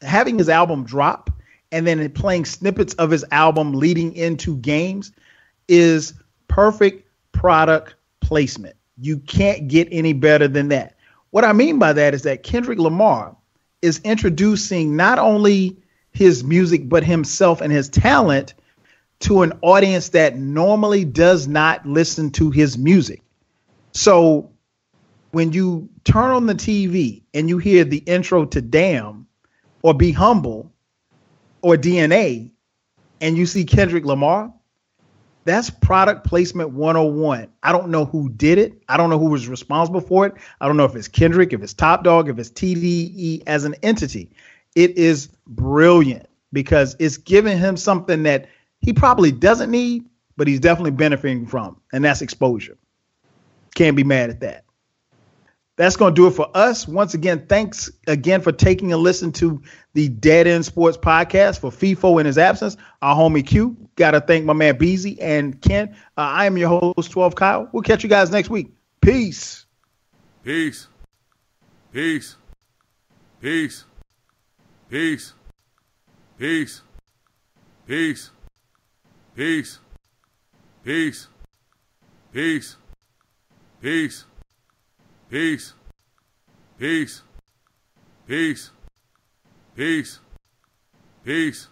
having his album drop, and then playing snippets of his album leading into games is perfect product placement. You can't get any better than that. What I mean by that is that Kendrick Lamar is introducing not only his music, but himself and his talent to an audience that normally does not listen to his music. So when you turn on the TV and you hear the intro to Damn or Be Humble or DNA and you see Kendrick Lamar, that's product placement 101. I don't know who did it. I don't know who was responsible for it. I don't know if it's Kendrick, if it's Top Dog, if it's TDE as an entity. It is brilliant because it's giving him something that he probably doesn't need, but he's definitely benefiting from, and that's exposure. Can't be mad at that. That's going to do it for us. Once again, thanks again for taking a listen to the Dead End Sports Podcast. For FIFO in his absence, our homie Q. Got to thank my man Beezy and Ken. I am your host, 12 Kyle. We'll catch you guys next week. Peace.
Peace. Peace. Peace. Peace. Peace. Peace. Peace. Peace. Peace. Peace. Peace. Peace. Peace. Peace. Peace.